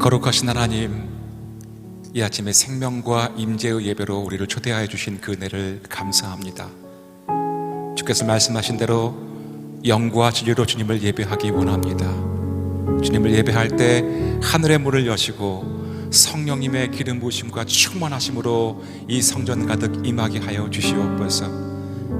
거룩하신 하나님, 이 아침에 생명과 임재의 예배로 우리를 초대하여 주신 그 은혜를 감사합니다. 주께서 말씀하신 대로 영과 진리로 주님을 예배하기 원합니다. 주님을 예배할 때 하늘의 문을 여시고 성령님의 기름 부으심과 충만하심으로 이 성전 가득 임하게 하여 주시옵소서.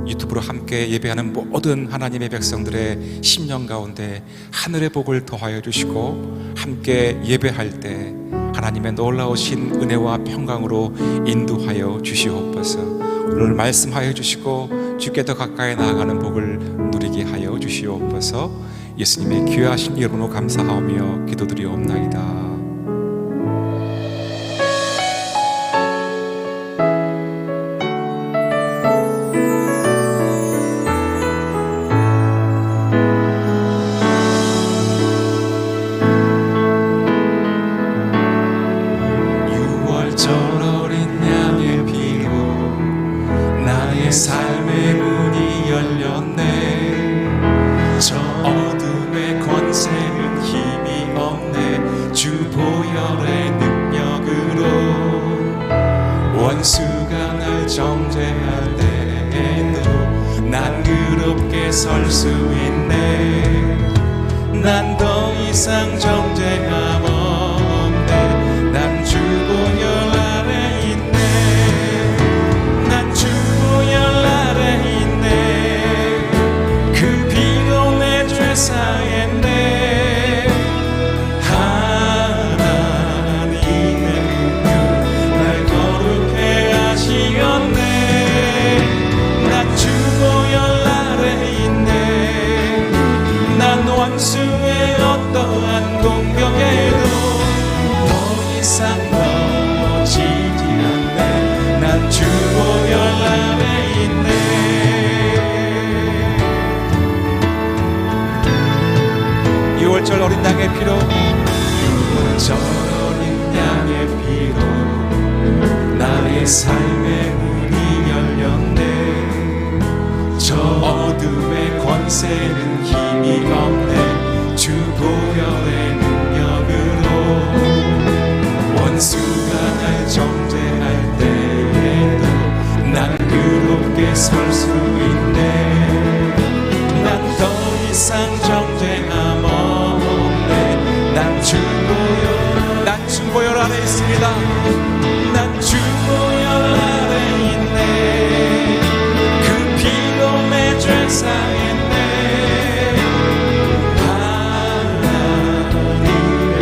유튜브로 함께 예배하는 모든 하나님의 백성들의 심령 가운데 하늘의 복을 더하여 주시고, 함께 예배할 때 하나님의 놀라우신 은혜와 평강으로 인도하여 주시옵소서. 오늘 말씀하여 주시고 주께 더 가까이 나아가는 복을 누리게 하여 주시옵소서. 예수님의 귀하신 이름으로 감사하며 기도드리옵나이다. 삶의 문이 열렸네. 저 어둠의 권세는 힘이 없네. 주 보혈의 능력으로 원수가 날 정죄할 때에도 난 의롭게 설 수 있네. 난 더 이상 정죄함 없네. 난 주 보혈 아래 있네. 난 주 사했네. 하나님의 능력 날 거룩해 하시었네. 난 주 보혈 아래 있네. 난 원수의 어떠한 공격에도 삶의 문이 열렸네. 저 어둠의 권세는 힘이 없네. 주 보혈의 능력으로 원수가 날 정죄할 때에도 난 의롭게 설 수 있네. 난 더 이상 정죄함 없네. 난 주 보혈 안에 있습니다. 난 주 보혈 안에 있네. 그 피로 내 죄 사했네. 하나님의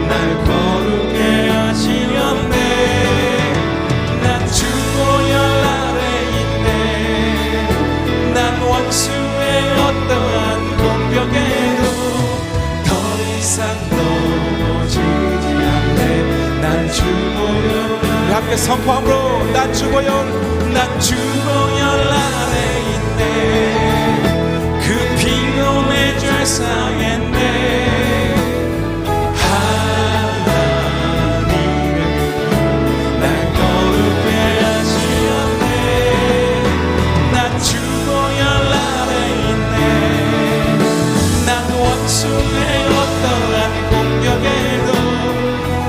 날 거룩해 하시었네. 난 주 보혈 안에 있네. 난 원수의 어떠한 공격에도 더 이상 넘어지지 않네. 난 주 보혈. 함께 선포함으로 난 주 보혈, 난 주 보혈 안에 있네. 그 피로 내 죄 사했네. 하나님의 날 거룩해 하시었네. 난 주 보혈 안에 있네. 난 원수의 어떠한 공격에도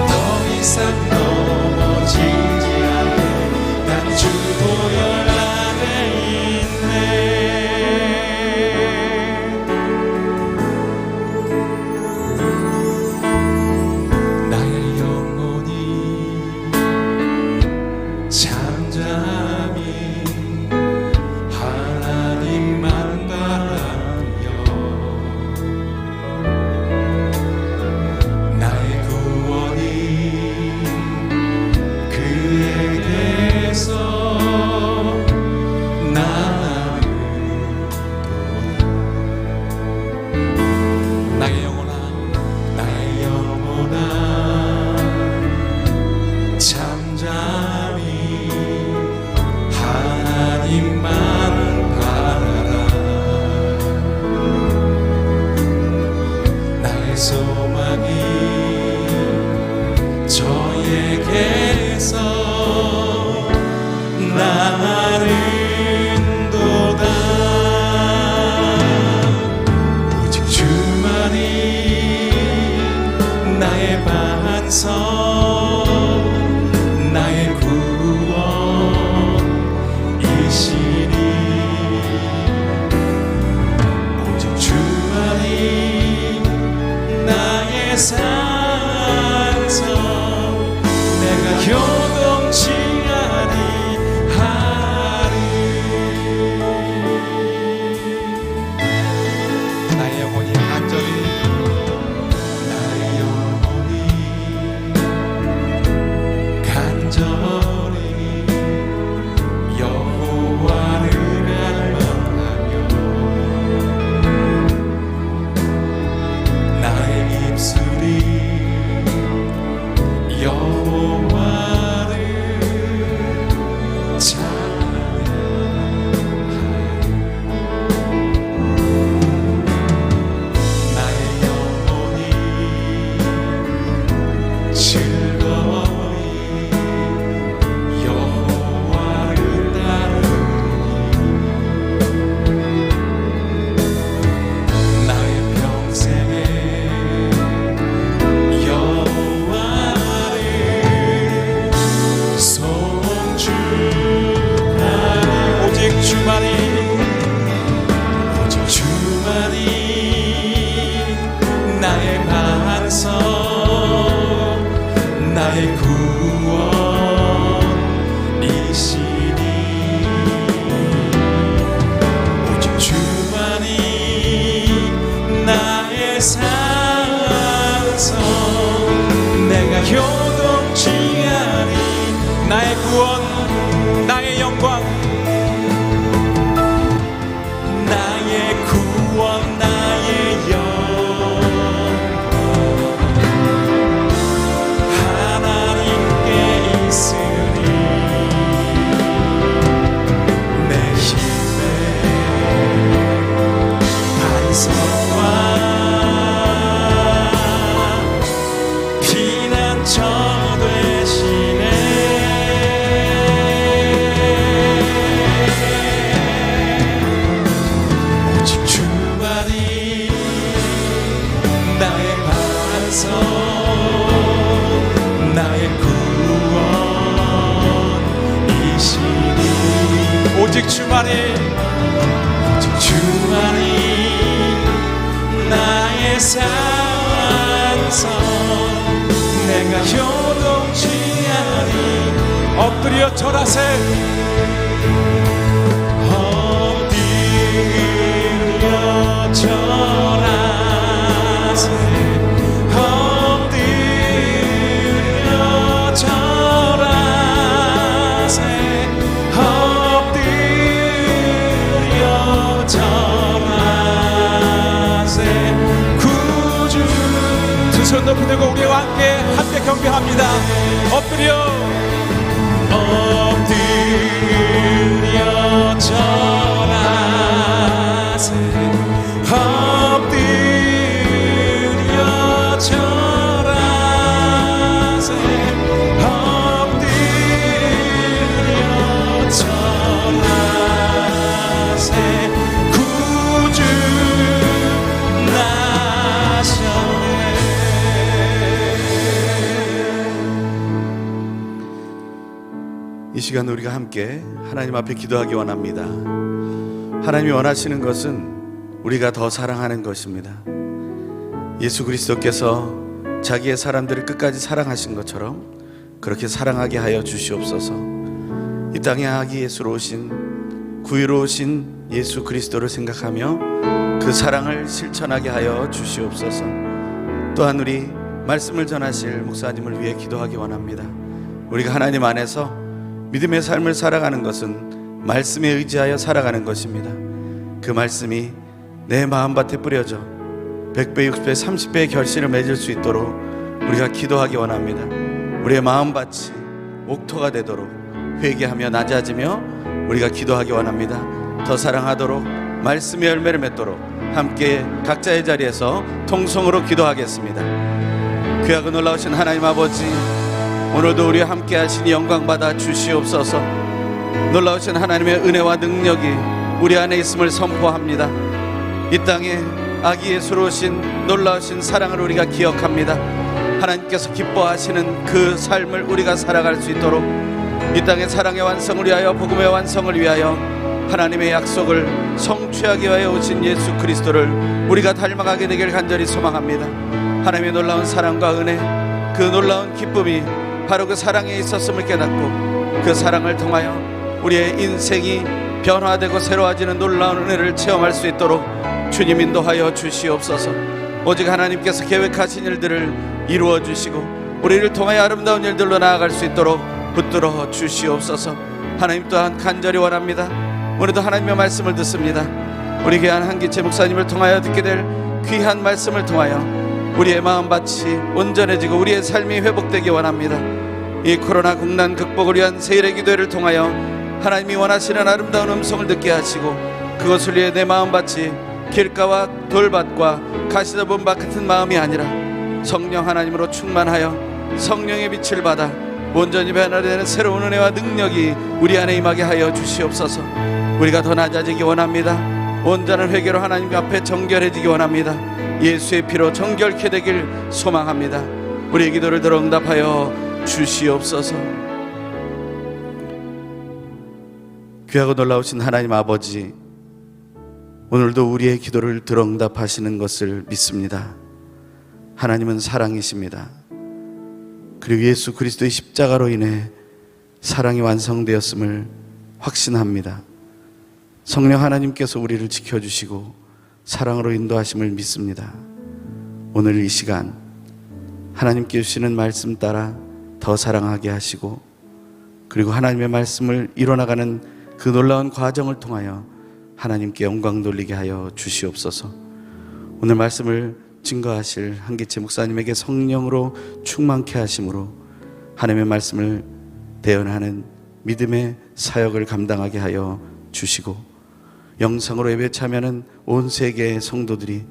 더 이상 넘어지지 않네. 난 주 보혈 안에 있네. 나의 영혼이 잠잠히 하나님만 바라며 나의 구원이 그에게서 나를 나의 영혼아, 나의 영혼아 잠잠히 하나님만 바라라. 나의 소망이 저에게서 나른도다. 오직 주만이 나의 반석, 나의 구원이시니. 오직 주만이 나의 산성, 내가 요동치 아니하리. 나의 영혼이 간절히, 나의 영혼이 간절히 여호와를 갈망하며 나의 입술이 여호와를 찬양하리. 나의 영혼이 즐거이 여호와를 따르니. 나의 평생에 여호와를 송축하리. 오직 주만이, 오직 주만이 나의 반석, 나의 구원이시니. 오직 주만이 나의 산성, 내가 요동치 아니. 나의 구원, 나의 영광, 나의 구원, 나의 영광. 하나님 오직 주만이 나의 산성 내가 요동치 않으리 엎드려 절하세 엎드려 절하세 엎드려 절하세 엎드려 절하세 구주 두 손 높이 들고 우리와 함께 경배합니다. 엎드려 절하세 엎드려 절하세 엎드려 절하세 구주 나셨네. 이 시간 우리가 함께 하나님 앞에 기도하기 원합니다. 하나님이 원하시는 것은 우리가 더 사랑하는 것입니다. 예수 그리스도께서 자기의 사람들을 끝까지 사랑하신 것처럼 그렇게 사랑하게 하여 주시옵소서. 이 땅에 아기 예수로 오신 구유로 오신 예수 그리스도를 생각하며 그 사랑을 실천하게 하여 주시옵소서. 또한 우리 말씀을 전하실 목사님을 위해 기도하기 원합니다. 우리가 하나님 안에서 믿음의 삶을 살아가는 것은 말씀에 의지하여 살아가는 것입니다. 그 말씀이 내 마음밭에 뿌려져 100배, 60배, 30배의 결실을 맺을 수 있도록 우리가 기도하기 원합니다. 우리의 마음밭이 옥토가 되도록 회개하며 낮아지며 우리가 기도하기 원합니다. 더 사랑하도록 말씀의 열매를 맺도록 함께 각자의 자리에서 통성으로 기도하겠습니다. 귀하고 놀라우신 하나님 아버지, 오늘도 우리와 함께 하시니 영광 받아 주시옵소서. 놀라우신 하나님의 은혜와 능력이 우리 안에 있음을 선포합니다. 이 땅에 아기 예수로 오신 놀라우신 사랑을 우리가 기억합니다. 하나님께서 기뻐하시는 그 삶을 우리가 살아갈 수 있도록 이 땅의 사랑의 완성을 위하여, 복음의 완성을 위하여, 하나님의 약속을 성취하기 위하여 오신 예수 그리스도를 우리가 닮아가게 되길 간절히 소망합니다. 하나님의 놀라운 사랑과 은혜, 그 놀라운 기쁨이 바로 그 사랑에 있었음을 깨닫고 그 사랑을 통하여 우리의 인생이 변화되고 새로워지는 놀라운 은혜를 체험할 수 있도록 주님 인도하여 주시옵소서. 오직 하나님께서 계획하신 일들을 이루어 주시고 우리를 통하여 아름다운 일들로 나아갈 수 있도록 붙들어 주시옵소서. 하나님 또한 간절히 원합니다. 오늘도 하나님의 말씀을 듣습니다. 우리 귀한 한기채 목사님을 통하여 듣게 될 귀한 말씀을 통하여 우리의 마음밭이 온전해지고 우리의 삶이 회복되기 원합니다. 이 코로나 국난 극복을 위한 세일의 기도회를 통하여 하나님이 원하시는 아름다운 음성을 듣게 하시고 그것을 위해 내 마음밭이 길가와 돌밭과 가시덤불 밭 같은 마음이 아니라 성령 하나님으로 충만하여 성령의 빛을 받아 온전히 변화되는 새로운 은혜와 능력이 우리 안에 임하게 하여 주시옵소서. 우리가 더 낮아지기 원합니다. 온전한 회개로 하나님 앞에 정결해지기 원합니다. 예수의 피로 정결케 되길 소망합니다. 우리의 기도를 들어 응답하여 주시옵소서. 귀하고 놀라우신 하나님 아버지, 오늘도 우리의 기도를 들어 응답하시는 것을 믿습니다. 하나님은 사랑이십니다. 그리고 예수 그리스도의 십자가로 인해 사랑이 완성되었음을 확신합니다. 성령 하나님께서 우리를 지켜주시고 사랑으로 인도하심을 믿습니다. 오늘 이 시간 하나님께 주시는 말씀 따라 더 사랑하게 하시고 그리고 하나님의 말씀을 이뤄나가는 그 놀라운 과정을 통하여 하나님께 영광 돌리게 하여 주시옵소서. 오늘 말씀을 증거하실 한기채 목사님에게 성령으로 충만케 하심으로 하나님의 말씀을 대언하는 믿음의 사역을 감당하게 하여 주시고 영상으로 예배 참여하는 온 세계의 성도들이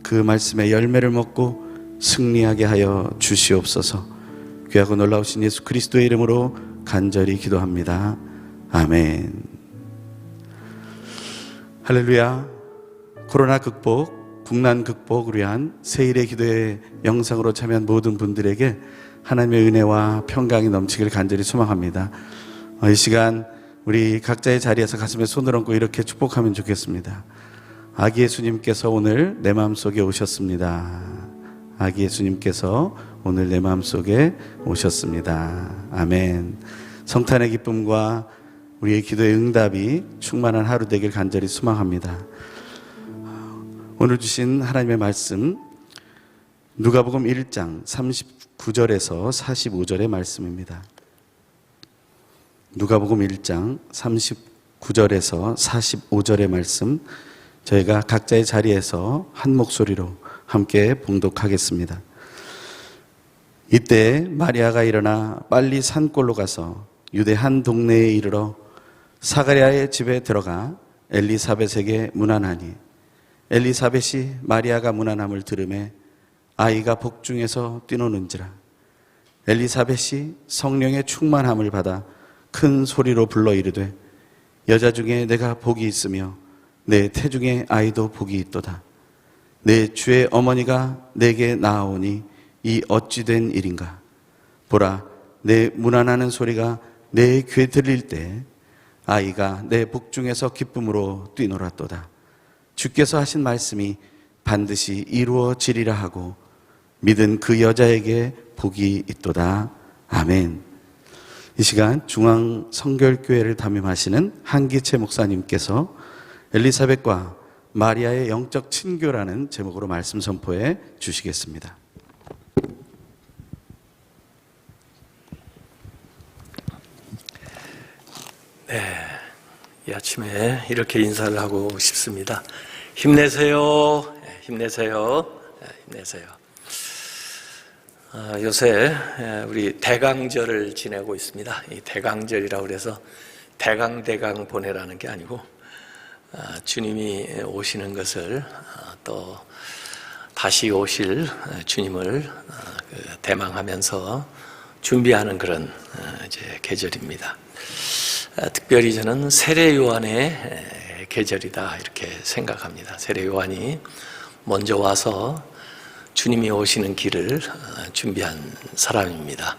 그 말씀의 열매를 먹고 승리하게 하여 주시옵소서. 귀하고 놀라우신 예수 그리스도의 이름으로 간절히 기도합니다. 아멘. 할렐루야. 코로나 극복, 국난 극복을 위한 세일의 기도의 영상으로 참여한 모든 분들에게 하나님의 은혜와 평강이 넘치기를 간절히 소망합니다. 이 시간 우리 각자의 자리에서 가슴에 손을 얹고 이렇게 축복하면 좋겠습니다. 아기 예수님께서 오늘 내 마음속에 오셨습니다. 아기 예수님께서 오늘 내 마음속에 오셨습니다. 아멘. 성탄의 기쁨과 우리의 기도의 응답이 충만한 하루 되길 간절히 소망합니다. 오늘 주신 하나님의 말씀 누가복음 1장 39절에서 45절의 말씀입니다. 누가복음 1장 39절에서 45절의 말씀 저희가 각자의 자리에서 한 목소리로 함께 봉독하겠습니다. 이때 마리아가 일어나 빨리 산골로 가서 유대 한 동네에 이르러 사가랴의 집에 들어가 엘리사벳에게 문안하니 엘리사벳이 마리아가 문안함을 들으매 아이가 복중에서 뛰노는지라. 엘리사벳이 성령의 충만함을 받아 큰 소리로 불러 이르되 여자 중에 내가 복이 있으며 내 태중에 아이도 복이 있도다. 내 주의 어머니가 내게 나아오니 이 어찌 된 일인가. 보라, 내 문안하는 소리가 내 귀에 들릴 때 아이가 내 복중에서 기쁨으로 뛰놀았도다. 주께서 하신 말씀이 반드시 이루어지리라 하고 믿은 그 여자에게 복이 있도다. 아멘. 이 시간 중앙성결교회를 담임하시는 한기채 목사님께서 엘리사벳과 마리아의 영적 친교라는 제목으로 말씀 선포해 주시겠습니다. 이 아침에 이렇게 인사를 하고 싶습니다. 힘내세요. 힘내세요. 힘내세요. 요새 우리 대강절을 지내고 있습니다. 이 대강절이라고 그래서 대강 보내라는 게 아니고 주님이 오시는 것을 또 다시 오실 주님을 대망하면서 준비하는 그런 이제 계절입니다. 특별히 저는 세례 요한의 계절이다 이렇게 생각합니다. 세례 요한이 먼저 와서 주님이 오시는 길을 준비한 사람입니다.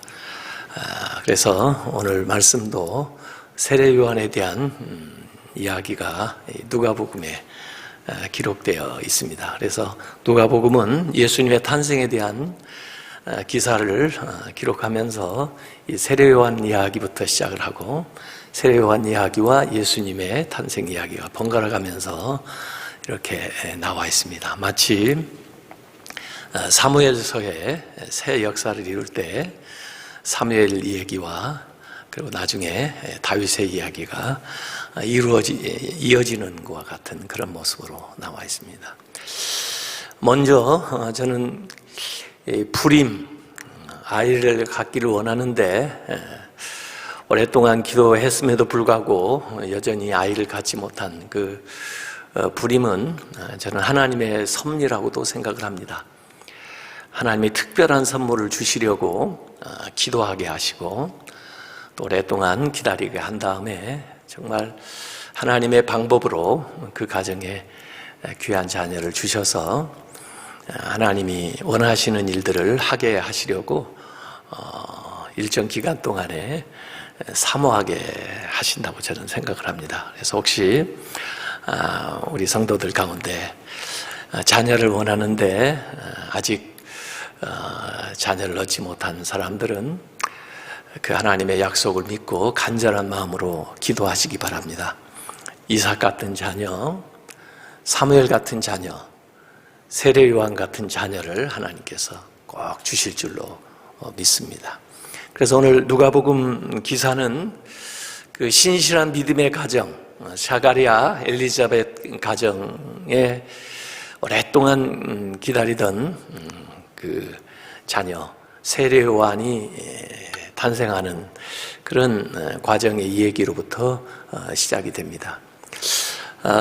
그래서 오늘 말씀도 세례 요한에 대한 이야기가 누가복음에 기록되어 있습니다. 그래서 누가복음은 예수님의 탄생에 대한 기사를 기록하면서 이 세례 요한 이야기부터 시작을 하고 세례 요한 이야기와 예수님의 탄생 이야기가 번갈아 가면서 이렇게 나와 있습니다. 마치 사무엘서의 새 역사를 이룰 때 사무엘 이야기와 그리고 나중에 다윗의 이야기가 이어지는 것과 같은 그런 모습으로 나와 있습니다. 먼저 저는 불임, 아이를 갖기를 원하는데 오랫동안 기도했음에도 불구하고 여전히 아이를 갖지 못한 그 불임은 저는 하나님의 섭리라고도 생각을 합니다. 하나님이 특별한 선물을 주시려고 기도하게 하시고 또 오랫동안 기다리게 한 다음에 정말 하나님의 방법으로 그 가정에 귀한 자녀를 주셔서 하나님이 원하시는 일들을 하게 하시려고 일정 기간 동안에 사모하게 하신다고 저는 생각을 합니다. 그래서 혹시 우리 성도들 가운데 자녀를 원하는데 아직 자녀를 얻지 못한 사람들은 그 하나님의 약속을 믿고 간절한 마음으로 기도하시기 바랍니다. 이삭 같은 자녀, 사무엘 같은 자녀, 세례 요한 같은 자녀를 하나님께서 꼭 주실 줄로 믿습니다. 그래서 오늘 누가복음 기사는 그 신실한 믿음의 가정, 사가랴, 엘리사벳 가정에 오랫동안 기다리던 그 자녀 세례 요한이 탄생하는 그런 과정의 이야기로부터 시작이 됩니다.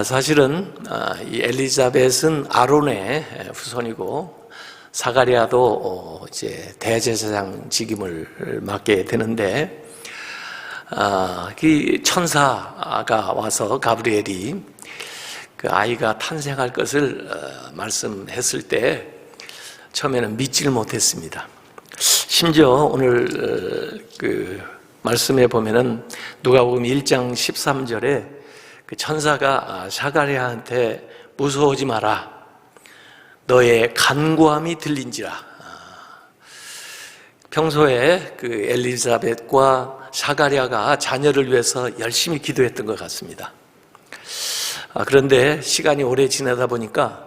사실은 이 엘리사벳은 아론의 후손이고 사가랴도 이제 대제사장 직임을 맡게 되는데 그 천사가 와서 가브리엘이 그 아이가 탄생할 것을 말씀했을 때 처음에는 믿지를 못했습니다. 심지어 오늘 그 말씀에 보면은 누가복음 1장 13절에 그 천사가 사가랴한테 무서워하지 마라. 너의 간구함이 들린지라. 평소에 그 엘리자벳과 사가랴가 자녀를 위해서 열심히 기도했던 것 같습니다. 그런데 시간이 오래 지나다 보니까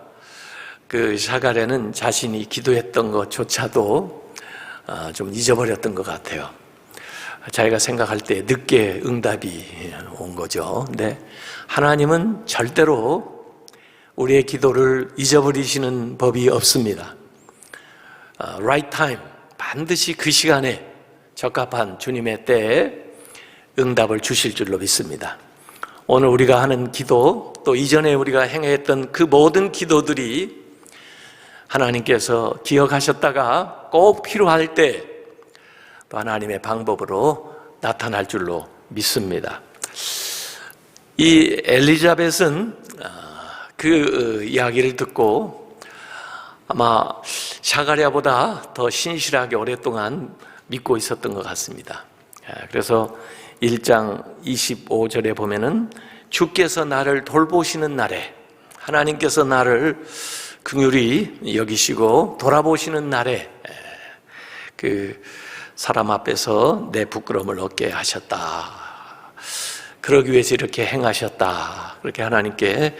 그 사가랴는 자신이 기도했던 것조차도 좀 잊어버렸던 것 같아요. 자기가 생각할 때 늦게 응답이 온 거죠. 근데 하나님은 절대로 우리의 기도를 잊어버리시는 법이 없습니다. Right time, 반드시 그 시간에 적합한 주님의 때에 응답을 주실 줄로 믿습니다. 오늘 우리가 하는 기도, 또 이전에 우리가 행했던 그 모든 기도들이 하나님께서 기억하셨다가 꼭 필요할 때 또 하나님의 방법으로 나타날 줄로 믿습니다. 이 엘리자벳은 그 이야기를 듣고 아마 사가랴보다 더 신실하게 오랫동안 믿고 있었던 것 같습니다. 그래서 1장 25절에 보면은 주께서 나를 돌보시는 날에, 하나님께서 나를 긍휼히 여기시고 돌아보시는 날에 그 사람 앞에서 내 부끄러움을 얻게 하셨다. 그러기 위해서 이렇게 행하셨다. 그렇게 하나님께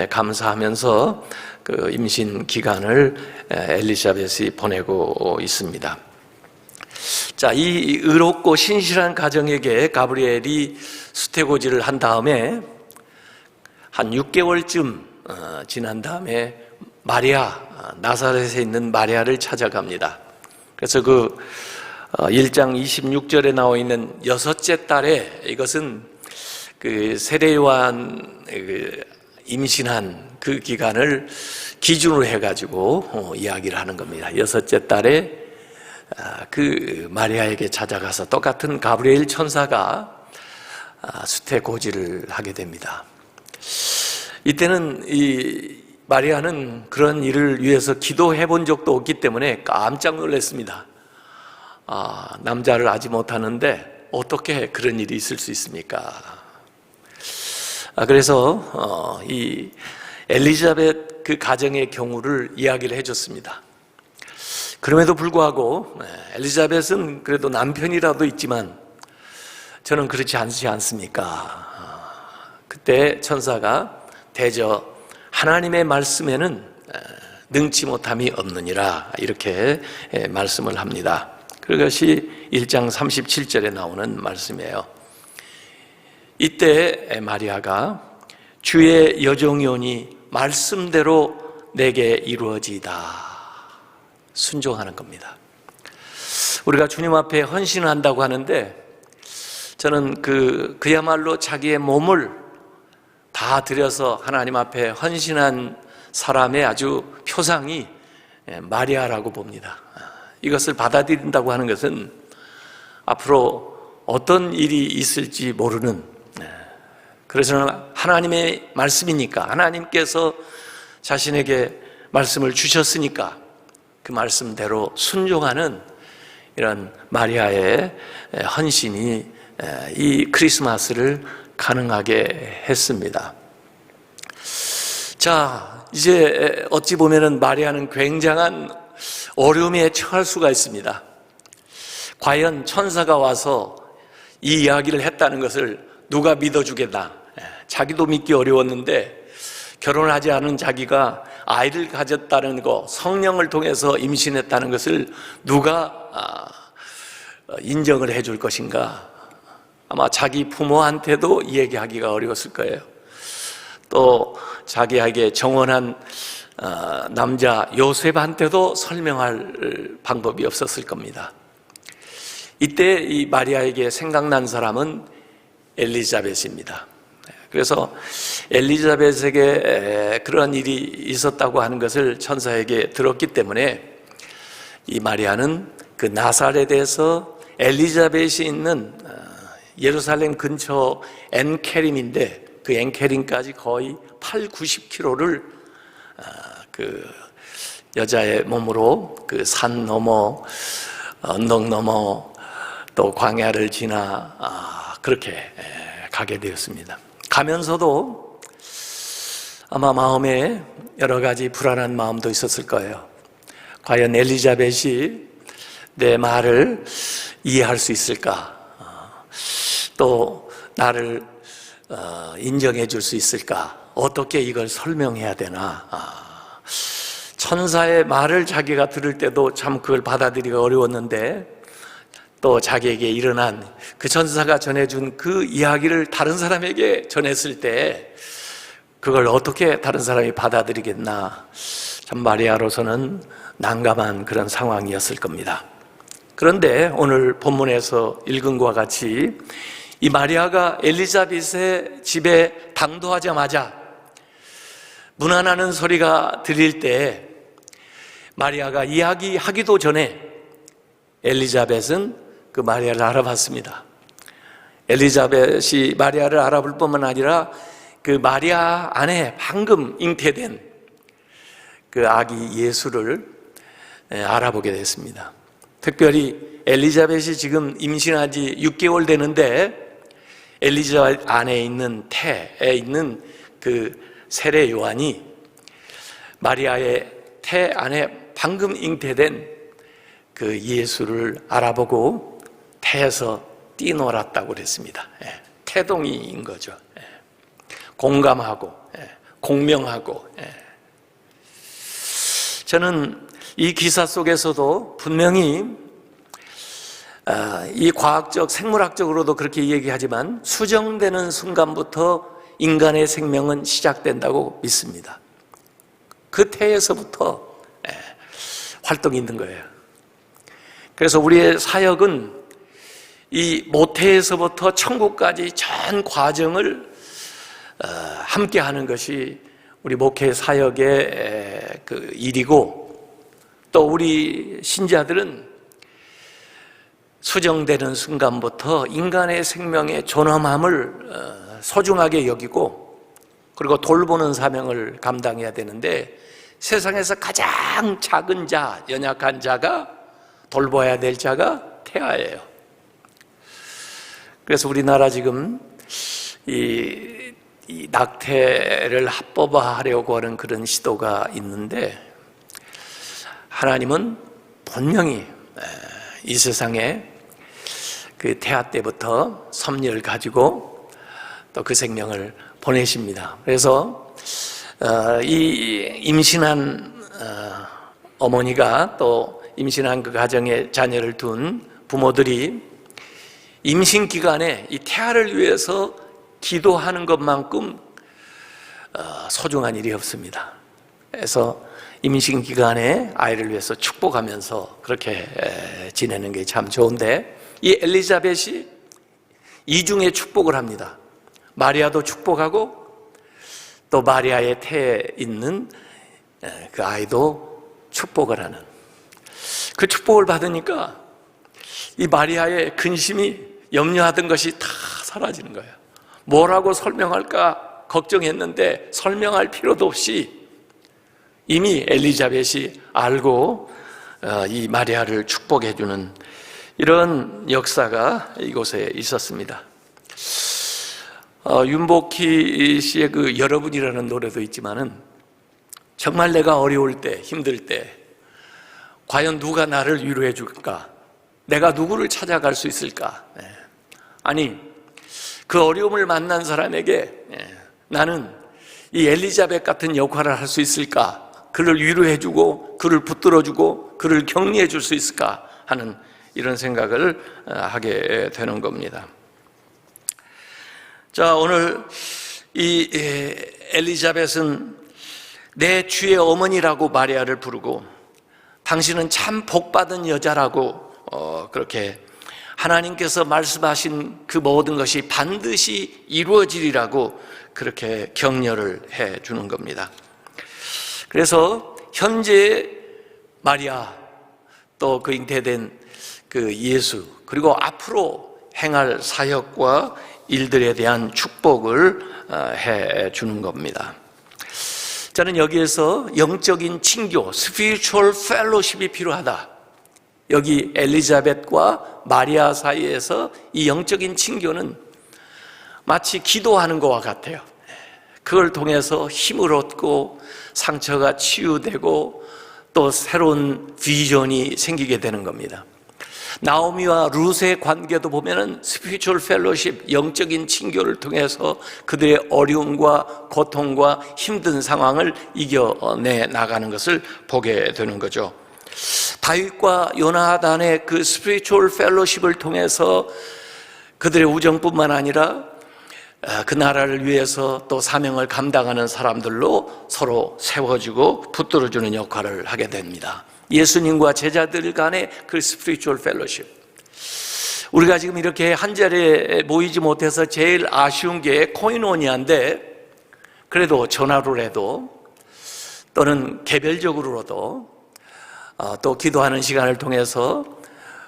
감사하면서 그 임신 기간을 엘리자벳이 보내고 있습니다. 자, 이 의롭고 신실한 가정에게 가브리엘이 수태고지를 한 다음에 한 6개월쯤 지난 다음에 마리아, 나사렛에 있는 마리아를 찾아갑니다. 그래서 그 1장 26절에 나와 있는 여섯째 달에, 이것은 그 세례요한 임신한 그 기간을 기준으로 해가지고 이야기를 하는 겁니다. 여섯째 달에 그 마리아에게 찾아가서 똑같은 가브리엘 천사가 수태고지를 하게 됩니다. 이때는 이 마리아는 그런 일을 위해서 기도해 본 적도 없기 때문에 깜짝 놀랐습니다. 남자를 아지 못하는데 어떻게 그런 일이 있을 수 있습니까? 그래서 이 엘리자벳 그 가정의 경우를 이야기를 해줬습니다. 그럼에도 불구하고 엘리자벳은 그래도 남편이라도 있지만 저는 그렇지 않지 않습니까? 그때 천사가 대저 하나님의 말씀에는 능치 못함이 없느니라, 이렇게 말씀을 합니다. 그것이 1장 37절에 나오는 말씀이에요. 이때 마리아가 주의 여종이오니 말씀대로 내게 이루어지이다, 순종하는 겁니다. 우리가 주님 앞에 헌신한다고 하는데 저는 그야말로 자기의 몸을 다 들여서 하나님 앞에 헌신한 사람의 아주 표상이 마리아라고 봅니다. 이것을 받아들인다고 하는 것은 앞으로 어떤 일이 있을지 모르는, 그래서 하나님의 말씀이니까, 하나님께서 자신에게 말씀을 주셨으니까 그 말씀대로 순종하는 이런 마리아의 헌신이 이 크리스마스를 가능하게 했습니다. 자, 이제 어찌 보면은 마리아는 굉장한 어려움에 처할 수가 있습니다. 과연 천사가 와서 이 이야기를 했다는 것을 누가 믿어주겠나? 자기도 믿기 어려웠는데 결혼하지 않은 자기가 아이를 가졌다는 거, 성령을 통해서 임신했다는 것을 누가 인정을 해줄 것인가? 아마 자기 부모한테도 얘기하기가 어려웠을 거예요. 또 자기에게 정원한 남자 요셉한테도 설명할 방법이 없었을 겁니다. 이때 이 마리아에게 생각난 사람은 엘리자벳입니다. 그래서 엘리자벳에게 그런 일이 있었다고 하는 것을 천사에게 들었기 때문에 이 마리아는 그 나사렛에서 엘리자벳이 있는 예루살렘 근처 엔케림인데 그 엔케림까지 거의 80-90km를 그 여자의 몸으로 그 산 넘어, 언덕 넘어, 또 광야를 지나 그렇게 가게 되었습니다. 가면서도 아마 마음에 여러 가지 불안한 마음도 있었을 거예요. 과연 엘리자벳이 내 말을 이해할 수 있을까? 또 나를 인정해 줄 수 있을까? 어떻게 이걸 설명해야 되나? 천사의 말을 자기가 들을 때도 참 그걸 받아들이기가 어려웠는데, 또 자기에게 일어난 그 천사가 전해준 그 이야기를 다른 사람에게 전했을 때 그걸 어떻게 다른 사람이 받아들이겠나? 참 마리아로서는 난감한 그런 상황이었을 겁니다. 그런데 오늘 본문에서 읽은 것과 같이 이 마리아가 엘리자벳의 집에 당도하자마자 문 안 하는 소리가 들릴 때 마리아가 이야기하기도 전에 엘리자벳은 그 마리아를 알아봤습니다. 엘리자벳이 마리아를 알아볼 뿐만 아니라 그 마리아 안에 방금 잉태된 그 아기 예수를 알아보게 됐습니다. 특별히 엘리자벳이 지금 임신한 지 6개월 되는데 엘리자벳 안에 있는 태에 있는 그 세례 요한이 마리아의 태 안에 방금 잉태된 그 예수를 알아보고 태에서 뛰놀았다고 그랬습니다. 태동이인 거죠. 공감하고 공명하고. 저는 이 기사 속에서도 분명히 이 과학적, 생물학적으로도 그렇게 얘기하지만 수정되는 순간부터 인간의 생명은 시작된다고 믿습니다. 그 태에서부터 활동이 있는 거예요. 그래서 우리의 사역은 이 모태에서부터 천국까지 전 과정을 함께 하는 것이 우리 목회 사역의 그 일이고, 또 우리 신자들은 수정되는 순간부터 인간의 생명의 존엄함을 소중하게 여기고, 그리고 돌보는 사명을 감당해야 되는데, 세상에서 가장 작은 자, 연약한 자가 돌봐야 될 자가 태아예요. 그래서 우리나라 지금 이 낙태를 합법화하려고 하는 그런 시도가 있는데, 하나님은 분명히 이 세상에 그 태아 때부터 섭리를 가지고 또 그 생명을 보내십니다. 그래서 이 임신한 어머니가 또 임신한 그 가정에 자녀를 둔 부모들이 임신 기간에 이 태아를 위해서 기도하는 것만큼 소중한 일이 없습니다. 그래서 임신 기간에 아이를 위해서 축복하면서 그렇게 지내는 게 참 좋은데, 이 엘리자벳이 이중의 축복을 합니다. 마리아도 축복하고 또 마리아의 태에 있는 그 아이도 축복을 하는, 그 축복을 받으니까 이 마리아의 근심이, 염려하던 것이 다 사라지는 거예요. 뭐라고 설명할까 걱정했는데 설명할 필요도 없이 이미 엘리자벳이 알고 이 마리아를 축복해주는 이런 역사가 이곳에 있었습니다. 윤복희 씨의 그 여러분이라는 노래도 있지만은, 정말 내가 어려울 때, 힘들 때 과연 누가 나를 위로해 줄까? 내가 누구를 찾아갈 수 있을까? 아니, 그 어려움을 만난 사람에게 나는 이 엘리자벳 같은 역할을 할 수 있을까? 그를 위로해주고 그를 붙들어주고 그를 격려해 줄 수 있을까 하는 이런 생각을 하게 되는 겁니다. 자, 오늘 이 엘리자벳은 내 주의 어머니라고 마리아를 부르고, 당신은 참 복받은 여자라고 그렇게 하나님께서 말씀하신 그 모든 것이 반드시 이루어지리라고 그렇게 격려를 해 주는 겁니다. 그래서 현재 마리아, 또 그 잉태된 그 예수, 그리고 앞으로 행할 사역과 일들에 대한 축복을 해 주는 겁니다. 저는 여기에서 영적인 친교, spiritual fellowship이 필요하다, 여기 엘리자벳과 마리아 사이에서 이 영적인 친교는 마치 기도하는 것과 같아요. 그걸 통해서 힘을 얻고 상처가 치유되고 또 새로운 비전이 생기게 되는 겁니다. 나오미와 룻의 관계도 보면은 스피리추얼 펠로십, 영적인 친교를 통해서 그들의 어려움과 고통과 힘든 상황을 이겨내 나가는 것을 보게 되는 거죠. 다윗과 요나단의 그 스피리추얼 펠로십을 통해서 그들의 우정뿐만 아니라 그 나라를 위해서 또 사명을 감당하는 사람들로 서로 세워주고 붙들어주는 역할을 하게 됩니다. 예수님과 제자들 간의 그 스피리추얼 펠로십. 우리가 지금 이렇게 한 자리에 모이지 못해서 제일 아쉬운 게 코이노니아인데, 그래도 전화로라도 또는 개별적으로라도 또 기도하는 시간을 통해서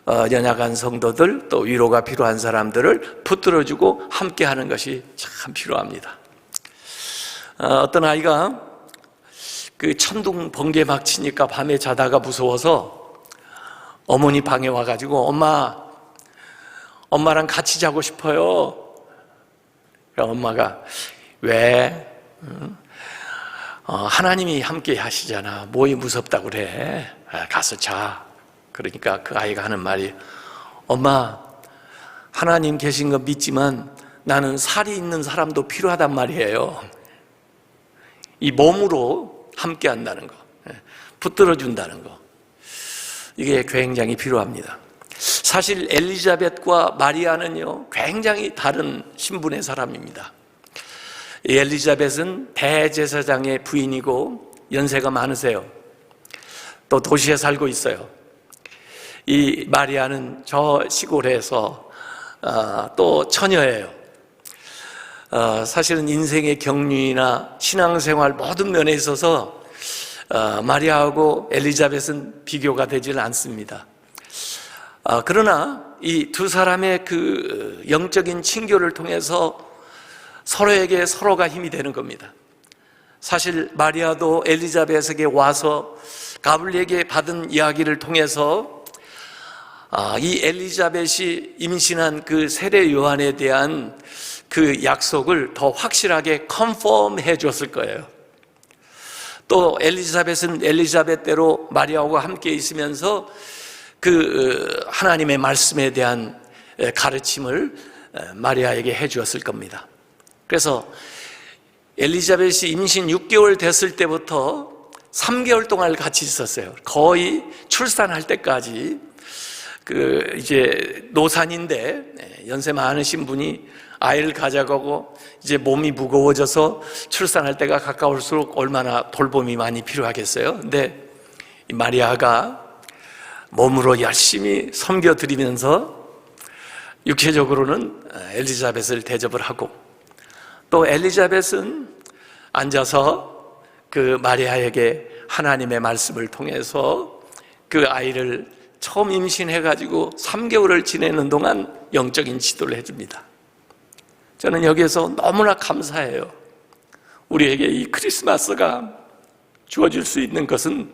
연약한 성도들, 또 위로가 필요한 사람들을 붙들어주고 함께하는 것이 참 필요합니다. 어떤 아이가 그 천둥 번개 막 치니까 밤에 자다가 무서워서 어머니 방에 와가지고 엄마랑 같이 자고 싶어요. 엄마가 왜? 하나님이 함께 하시잖아. 뭐이 무섭다고 그래? 가서 자. 그러니까 그 아이가 하는 말이, 엄마, 하나님 계신 거 믿지만 나는 살이 있는 사람도 필요하단 말이에요. 이 몸으로 함께 한다는 거, 붙들어준다는 거, 이게 굉장히 필요합니다. 사실 엘리자벳과 마리아는요, 굉장히 다른 신분의 사람입니다. 엘리자벳은 대제사장의 부인이고 연세가 많으세요. 또 도시에 살고 있어요. 이 마리아는 저 시골에서 또 처녀예요. 사실은 인생의 경륜이나 신앙생활 모든 면에 있어서 마리아하고 엘리자벳은 비교가 되지는 않습니다. 그러나 이 두 사람의 그 영적인 친교를 통해서 서로에게 서로가 힘이 되는 겁니다. 사실 마리아도 엘리자벳에게 와서 가브리엘에게 받은 이야기를 통해서 이 엘리자벳이 임신한 그 세례 요한에 대한 그 약속을 더 확실하게 컨펌해 줬을 거예요. 또 엘리자벳은 엘리자벳대로 마리아와 함께 있으면서 그 하나님의 말씀에 대한 가르침을 마리아에게 해 주었을 겁니다. 그래서 엘리자벳이 임신 6개월 됐을 때부터 3개월 동안 같이 있었어요. 거의 출산할 때까지. 이제 노산인데 연세 많으신 분이 아이를 가져가고 이제 몸이 무거워져서 출산할 때가 가까울수록 얼마나 돌봄이 많이 필요하겠어요. 근데 마리아가 몸으로 열심히 섬겨드리면서 육체적으로는 엘리자벳을 대접을 하고, 또 엘리자벳은 앉아서 그 마리아에게 하나님의 말씀을 통해서 그 아이를 처음 임신해가지고 3개월을 지내는 동안 영적인 지도를 해줍니다. 저는 여기에서 너무나 감사해요. 우리에게 이 크리스마스가 주어질 수 있는 것은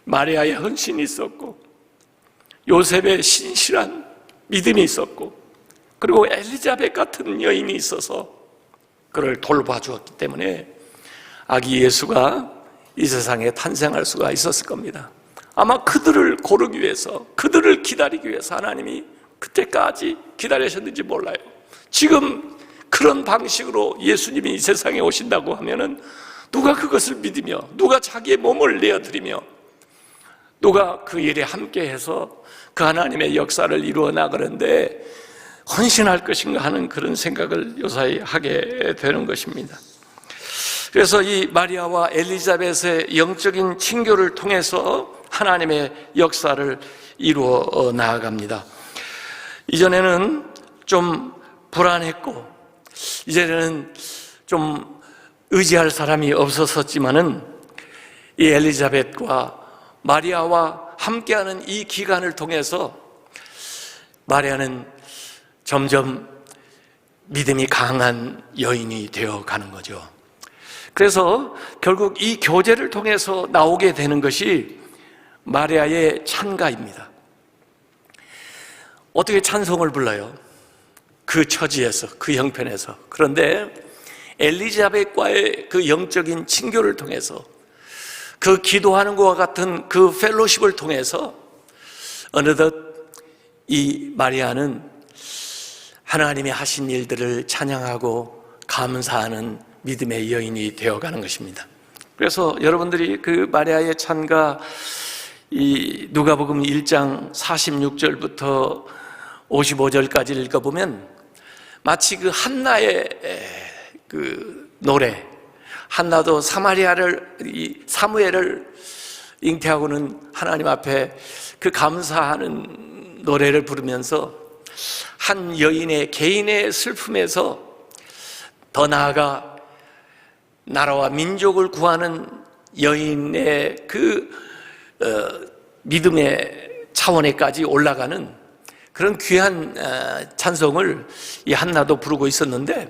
마리아의 헌신이 있었고, 요셉의 신실한 믿음이 있었고, 그리고 엘리자벳 같은 여인이 있어서 그를 돌봐주었기 때문에 아기 예수가 이 세상에 탄생할 수가 있었을 겁니다. 아마 그들을 고르기 위해서, 그들을 기다리기 위해서 하나님이 그때까지 기다리셨는지 몰라요. 지금 그런 방식으로 예수님이 이 세상에 오신다고 하면은 누가 그것을 믿으며, 누가 자기의 몸을 내어드리며, 누가 그 일에 함께해서 그 하나님의 역사를 이루어 나가는데 헌신할 것인가 하는 그런 생각을 요사이 하게 되는 것입니다. 그래서 이 마리아와 엘리자벳의 영적인 친교를 통해서 하나님의 역사를 이루어 나아갑니다. 이전에는 좀 불안했고, 이제는 좀 의지할 사람이 없었지만은 이 엘리자벳과 마리아와 함께하는 이 기간을 통해서 마리아는 점점 믿음이 강한 여인이 되어 가는 거죠. 그래서 결국 이 교제를 통해서 나오게 되는 것이 마리아의 찬가입니다. 어떻게 찬송을 불러요? 그 처지에서, 그 형편에서. 그런데 엘리자벳과의 그 영적인 친교를 통해서, 그 기도하는 것과 같은 그 펠로십을 통해서 어느덧 이 마리아는 하나님이 하신 일들을 찬양하고 감사하는 믿음의 여인이 되어가는 것입니다. 그래서 여러분들이 그 마리아의 찬가, 이 누가복음 1장 46절부터 55절까지 읽어보면 마치 그 한나의 그 노래, 한나도 사무엘을 잉태하고는 하나님 앞에 그 감사하는 노래를 부르면서 한 여인의 개인의 슬픔에서 더 나아가 나라와 민족을 구하는 여인의 그 믿음의 차원에까지 올라가는 그런 귀한 찬송을 이 한나도 부르고 있었는데,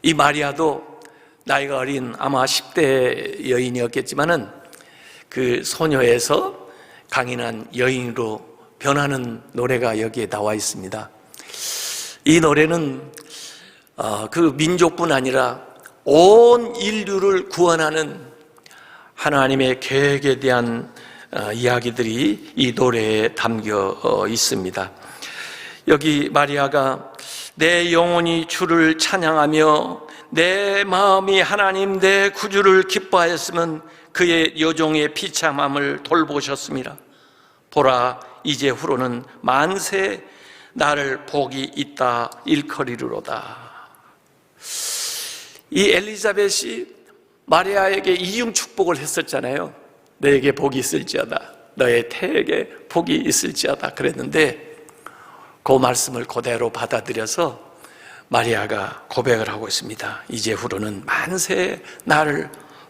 이 마리아도 나이가 어린 아마 10대 여인이었겠지만은 그 소녀에서 강인한 여인으로 변하는 노래가 여기에 나와 있습니다. 이 노래는 그 민족뿐 아니라 온 인류를 구원하는 하나님의 계획에 대한 이야기들이 이 노래에 담겨 있습니다. 여기 마리아가 내 영혼이 주를 찬양하며 내 마음이 하나님 내 구주를 기뻐하였으면 그의 여종의 비참함을 돌보셨습니다. 보라, 이제 후로는 만세 나를 복이 있다 일컬이리로다. 이 엘리자벳이 마리아에게 이중 축복을 했었잖아요. 너에게 복이 있을지어다, 너의 태에게 복이 있을지어다 그랬는데, 그 말씀을 그대로 받아들여서 마리아가 고백을 하고 있습니다. 이제 후로는 만세 나를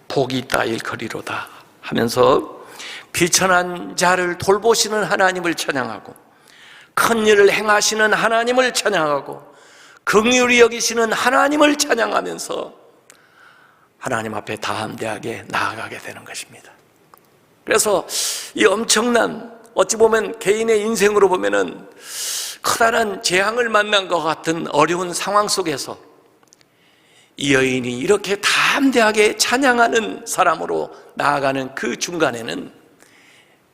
복이 있다 일컬이로다 하면서 비천한 자를 돌보시는 하나님을 찬양하고, 큰 일을 행하시는 하나님을 찬양하고, 긍휼히 여기시는 하나님을 찬양하면서 하나님 앞에 담대하게 나아가게 되는 것입니다. 그래서 이 엄청난, 어찌 보면 개인의 인생으로 보면은 커다란 재앙을 만난 것 같은 어려운 상황 속에서 이 여인이 이렇게 담대하게 찬양하는 사람으로 나아가는 그 중간에는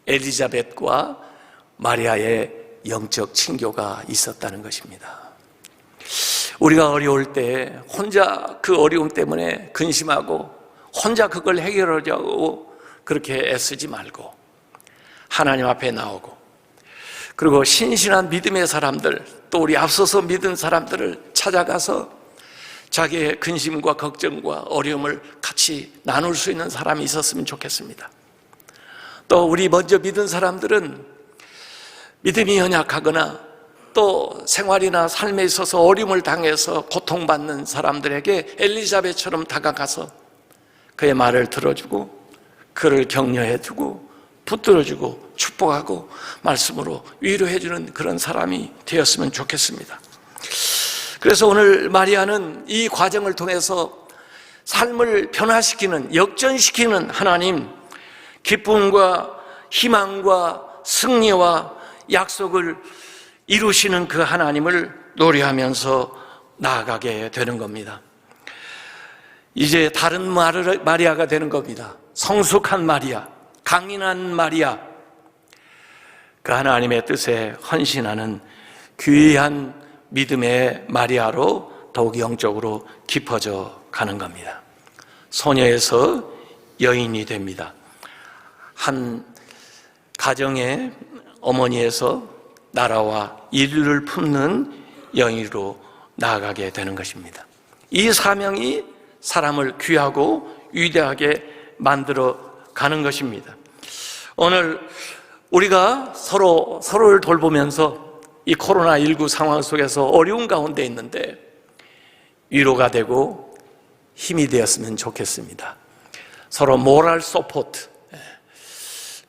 엘리자벳과 마리아의 영적 친교가 있었다는 것입니다. 우리가 어려울 때 혼자 그 어려움 때문에 근심하고 혼자 그걸 해결하려고 그렇게 애쓰지 말고 하나님 앞에 나오고, 그리고 신실한 믿음의 사람들, 또 우리 앞서서 믿은 사람들을 찾아가서 자기의 근심과 걱정과 어려움을 같이 나눌 수 있는 사람이 있었으면 좋겠습니다. 또 우리 먼저 믿은 사람들은 믿음이 연약하거나 또 생활이나 삶에 있어서 어려움을 당해서 고통받는 사람들에게 엘리자벳처럼 다가가서 그의 말을 들어주고 그를 격려해주고 붙들어주고 축복하고 말씀으로 위로해주는 그런 사람이 되었으면 좋겠습니다. 그래서 오늘 마리아는 이 과정을 통해서 삶을 변화시키는, 역전시키는 하나님, 기쁨과 희망과 승리와 약속을 이루시는 그 하나님을 노래하면서 나아가게 되는 겁니다. 이제 다른 마리아가 되는 겁니다. 성숙한 마리아, 강인한 마리아, 그 하나님의 뜻에 헌신하는 귀한 믿음의 마리아로 더욱 영적으로 깊어져 가는 겁니다. 소녀에서 여인이 됩니다. 한 가정의 어머니에서 나라와 인류를 품는 여인으로 나아가게 되는 것입니다. 이 사명이 사람을 귀하고 위대하게 만들어 가는 것입니다. 오늘 우리가 서로를 돌보면서 이 코로나19 상황 속에서 어려운 가운데 있는데 위로가 되고 힘이 되었으면 좋겠습니다. 서로 모랄 서포트,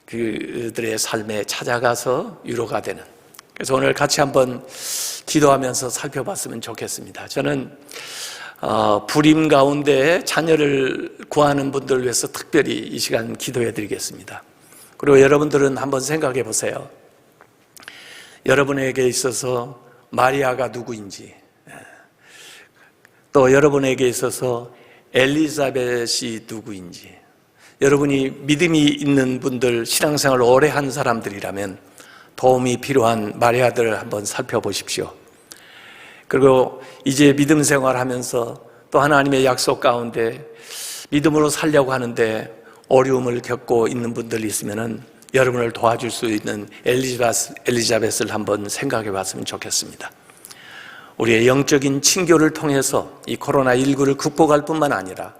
그들의 삶에 찾아가서 위로가 되는, 그래서 오늘 같이 한번 기도하면서 살펴봤으면 좋겠습니다. 저는 불임 가운데 자녀를 구하는 분들을 위해서 특별히 이 시간 기도해 드리겠습니다. 그리고 여러분들은 한번 생각해 보세요. 여러분에게 있어서 마리아가 누구인지, 또 여러분에게 있어서 엘리자벳이 누구인지, 여러분이 믿음이 있는 분들, 신앙생활을 오래 한 사람들이라면 도움이 필요한 마리아들을 한번 살펴보십시오. 그리고 이제 믿음 생활하면서 또 하나님의 약속 가운데 믿음으로 살려고 하는데 어려움을 겪고 있는 분들이 있으면 여러분을 도와줄 수 있는 엘리자벳을 한번 생각해 봤으면 좋겠습니다. 우리의 영적인 친교를 통해서 이 코로나19를 극복할 뿐만 아니라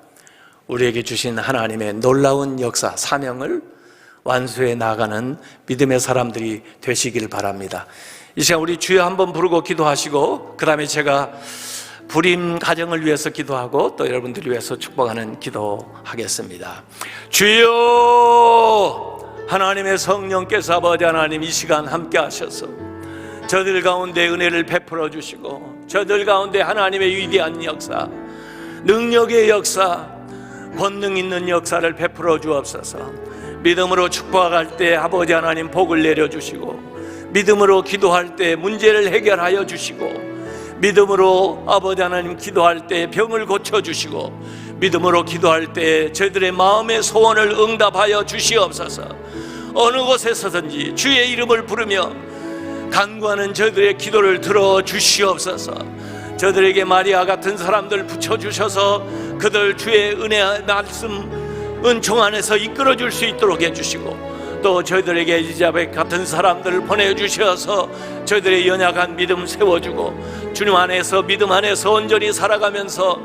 우리에게 주신 하나님의 놀라운 역사, 사명을 완수해 나가는 믿음의 사람들이 되시길 바랍니다. 이 시간 우리 주여 한번 부르고 기도하시고, 그 다음에 제가 불임 가정을 위해서 기도하고 또 여러분들을 위해서 축복하는 기도하겠습니다. 주여, 하나님의 성령께서 아버지 하나님 이 시간 함께 하셔서 저들 가운데 은혜를 베풀어 주시고, 저들 가운데 하나님의 위대한 역사, 능력의 역사, 권능 있는 역사를 베풀어 주옵소서. 믿음으로 축복할 때 아버지 하나님 복을 내려주시고, 믿음으로 기도할 때 문제를 해결하여 주시고, 믿음으로 아버지 하나님 기도할 때 병을 고쳐주시고, 믿음으로 기도할 때 저희들의 마음의 소원을 응답하여 주시옵소서. 어느 곳에서든지 주의 이름을 부르며 간구하는 저희들의 기도를 들어주시옵소서. 저들에게 마리아 같은 사람들 붙여주셔서 그들 주의 은혜 말씀 은총 안에서 이끌어줄 수 있도록 해주시고, 또 저희들에게 엘리자벳 같은 사람들을 보내주셔서 저희들의 연약한 믿음 세워주고, 주님 안에서 믿음 안에서 온전히 살아가면서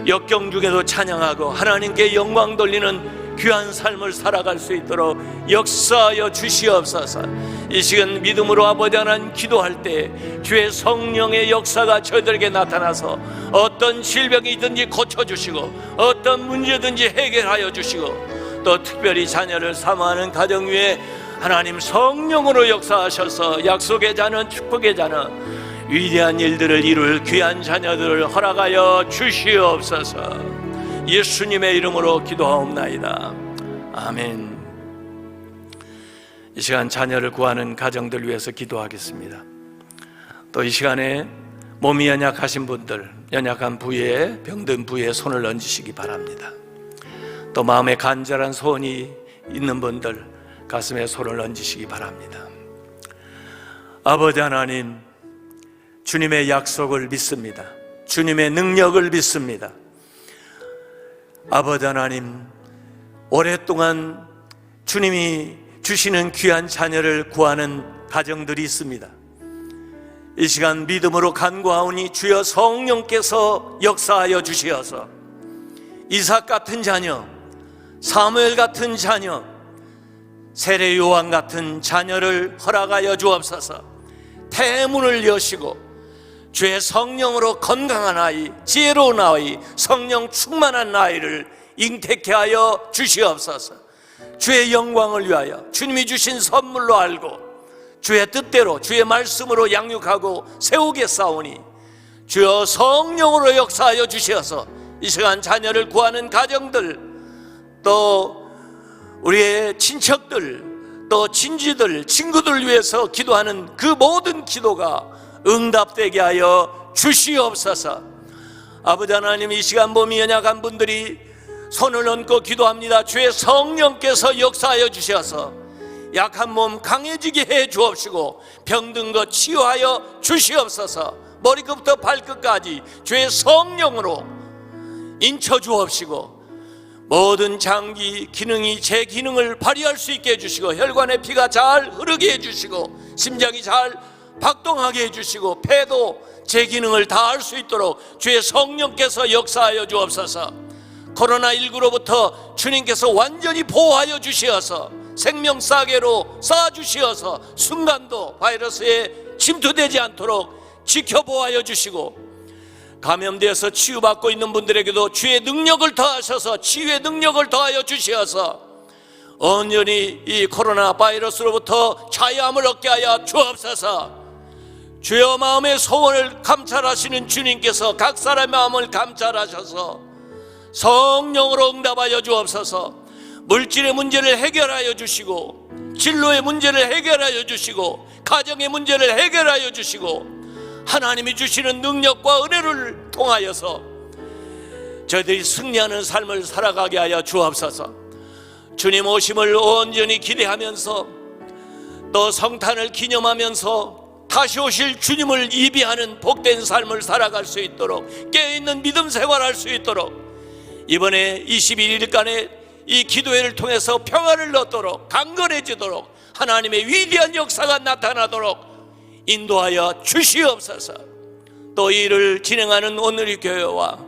역경 중에도 찬양하고 하나님께 영광 돌리는 귀한 삶을 살아갈 수 있도록 역사하여 주시옵소서. 이 시간 믿음으로 아버지 하나님 기도할 때 주의 성령의 역사가 저희들에게 나타나서 어떤 질병이든지 고쳐주시고, 어떤 문제든지 해결하여 주시고, 또 특별히 자녀를 사모하는 가정 위에 하나님 성령으로 역사하셔서 약속의 자녀, 축복의 자녀, 위대한 일들을 이룰 귀한 자녀들을 허락하여 주시옵소서. 예수님의 이름으로 기도하옵나이다. 아멘. 이 시간 자녀를 구하는 가정들 위해서 기도하겠습니다. 또 이 시간에 몸이 연약하신 분들, 연약한 부위에, 병든 부위에 손을 얹으시기 바랍니다. 또 마음에 간절한 소원이 있는 분들 가슴에 손을 얹으시기 바랍니다. 아버지 하나님, 주님의 약속을 믿습니다. 주님의 능력을 믿습니다. 아버지 하나님, 오랫동안 주님이 주시는 귀한 자녀를 구하는 가정들이 있습니다. 이 시간 믿음으로 간구하오니 주여 성령께서 역사하여 주시어서 이삭 같은 자녀, 사무엘 같은 자녀, 세례 요한 같은 자녀를 허락하여 주옵소서. 태문을 여시고 주의 성령으로 건강한 아이, 지혜로운 아이, 성령 충만한 아이를 잉태케 하여 주시옵소서. 주의 영광을 위하여 주님이 주신 선물로 알고 주의 뜻대로 주의 말씀으로 양육하고 세우겠사오니 주여 성령으로 역사하여 주시어서 이 시간 자녀를 구하는 가정들, 또 우리의 친척들, 또 친지들, 친구들 위해서 기도하는 그 모든 기도가 응답되게 하여 주시옵소서. 아버지 하나님, 이 시간 몸이 연약한 분들이 손을 얹고 기도합니다. 주의 성령께서 역사하여 주셔서 약한 몸 강해지게 해 주옵시고, 병든 것 치유하여 주시옵소서. 머리끝부터 발끝까지 주의 성령으로 인쳐 주옵시고, 모든 장기 기능이 제 기능을 발휘할 수 있게 해주시고, 혈관의 피가 잘 흐르게 해주시고, 심장이 잘 박동하게 해주시고, 폐도 제 기능을 다할 수 있도록 주의 성령께서 역사하여 주옵소서. 코로나19로부터 주님께서 완전히 보호하여 주시어서 생명사계로 쌓아주시어서 순간도 바이러스에 침투되지 않도록 지켜보호하여 주시고, 감염되어서 치유받고 있는 분들에게도 주의 능력을 더하셔서 치유의 능력을 더하여 주시어서 온전히 이 코로나 바이러스로부터 자유함을 얻게 하여 주옵소서. 주여, 마음의 소원을 감찰하시는 주님께서 각 사람의 마음을 감찰하셔서 성령으로 응답하여 주옵소서. 물질의 문제를 해결하여 주시고, 진로의 문제를 해결하여 주시고 가정의 문제를 해결하여 주시고 하나님이 주시는 능력과 은혜를 통하여서 저희들이 승리하는 삶을 살아가게 하여 주옵소서. 주님 오심을 온전히 기대하면서 또 성탄을 기념하면서 다시 오실 주님을 예비하는 복된 삶을 살아갈 수 있도록 깨어있는 믿음 생활할 수 있도록 이번에 21일간의 이 기도회를 통해서 평안을 얻도록 강건해지도록 하나님의 위대한 역사가 나타나도록 인도하여 주시옵소서. 또 이 일을 진행하는 오늘의 교회와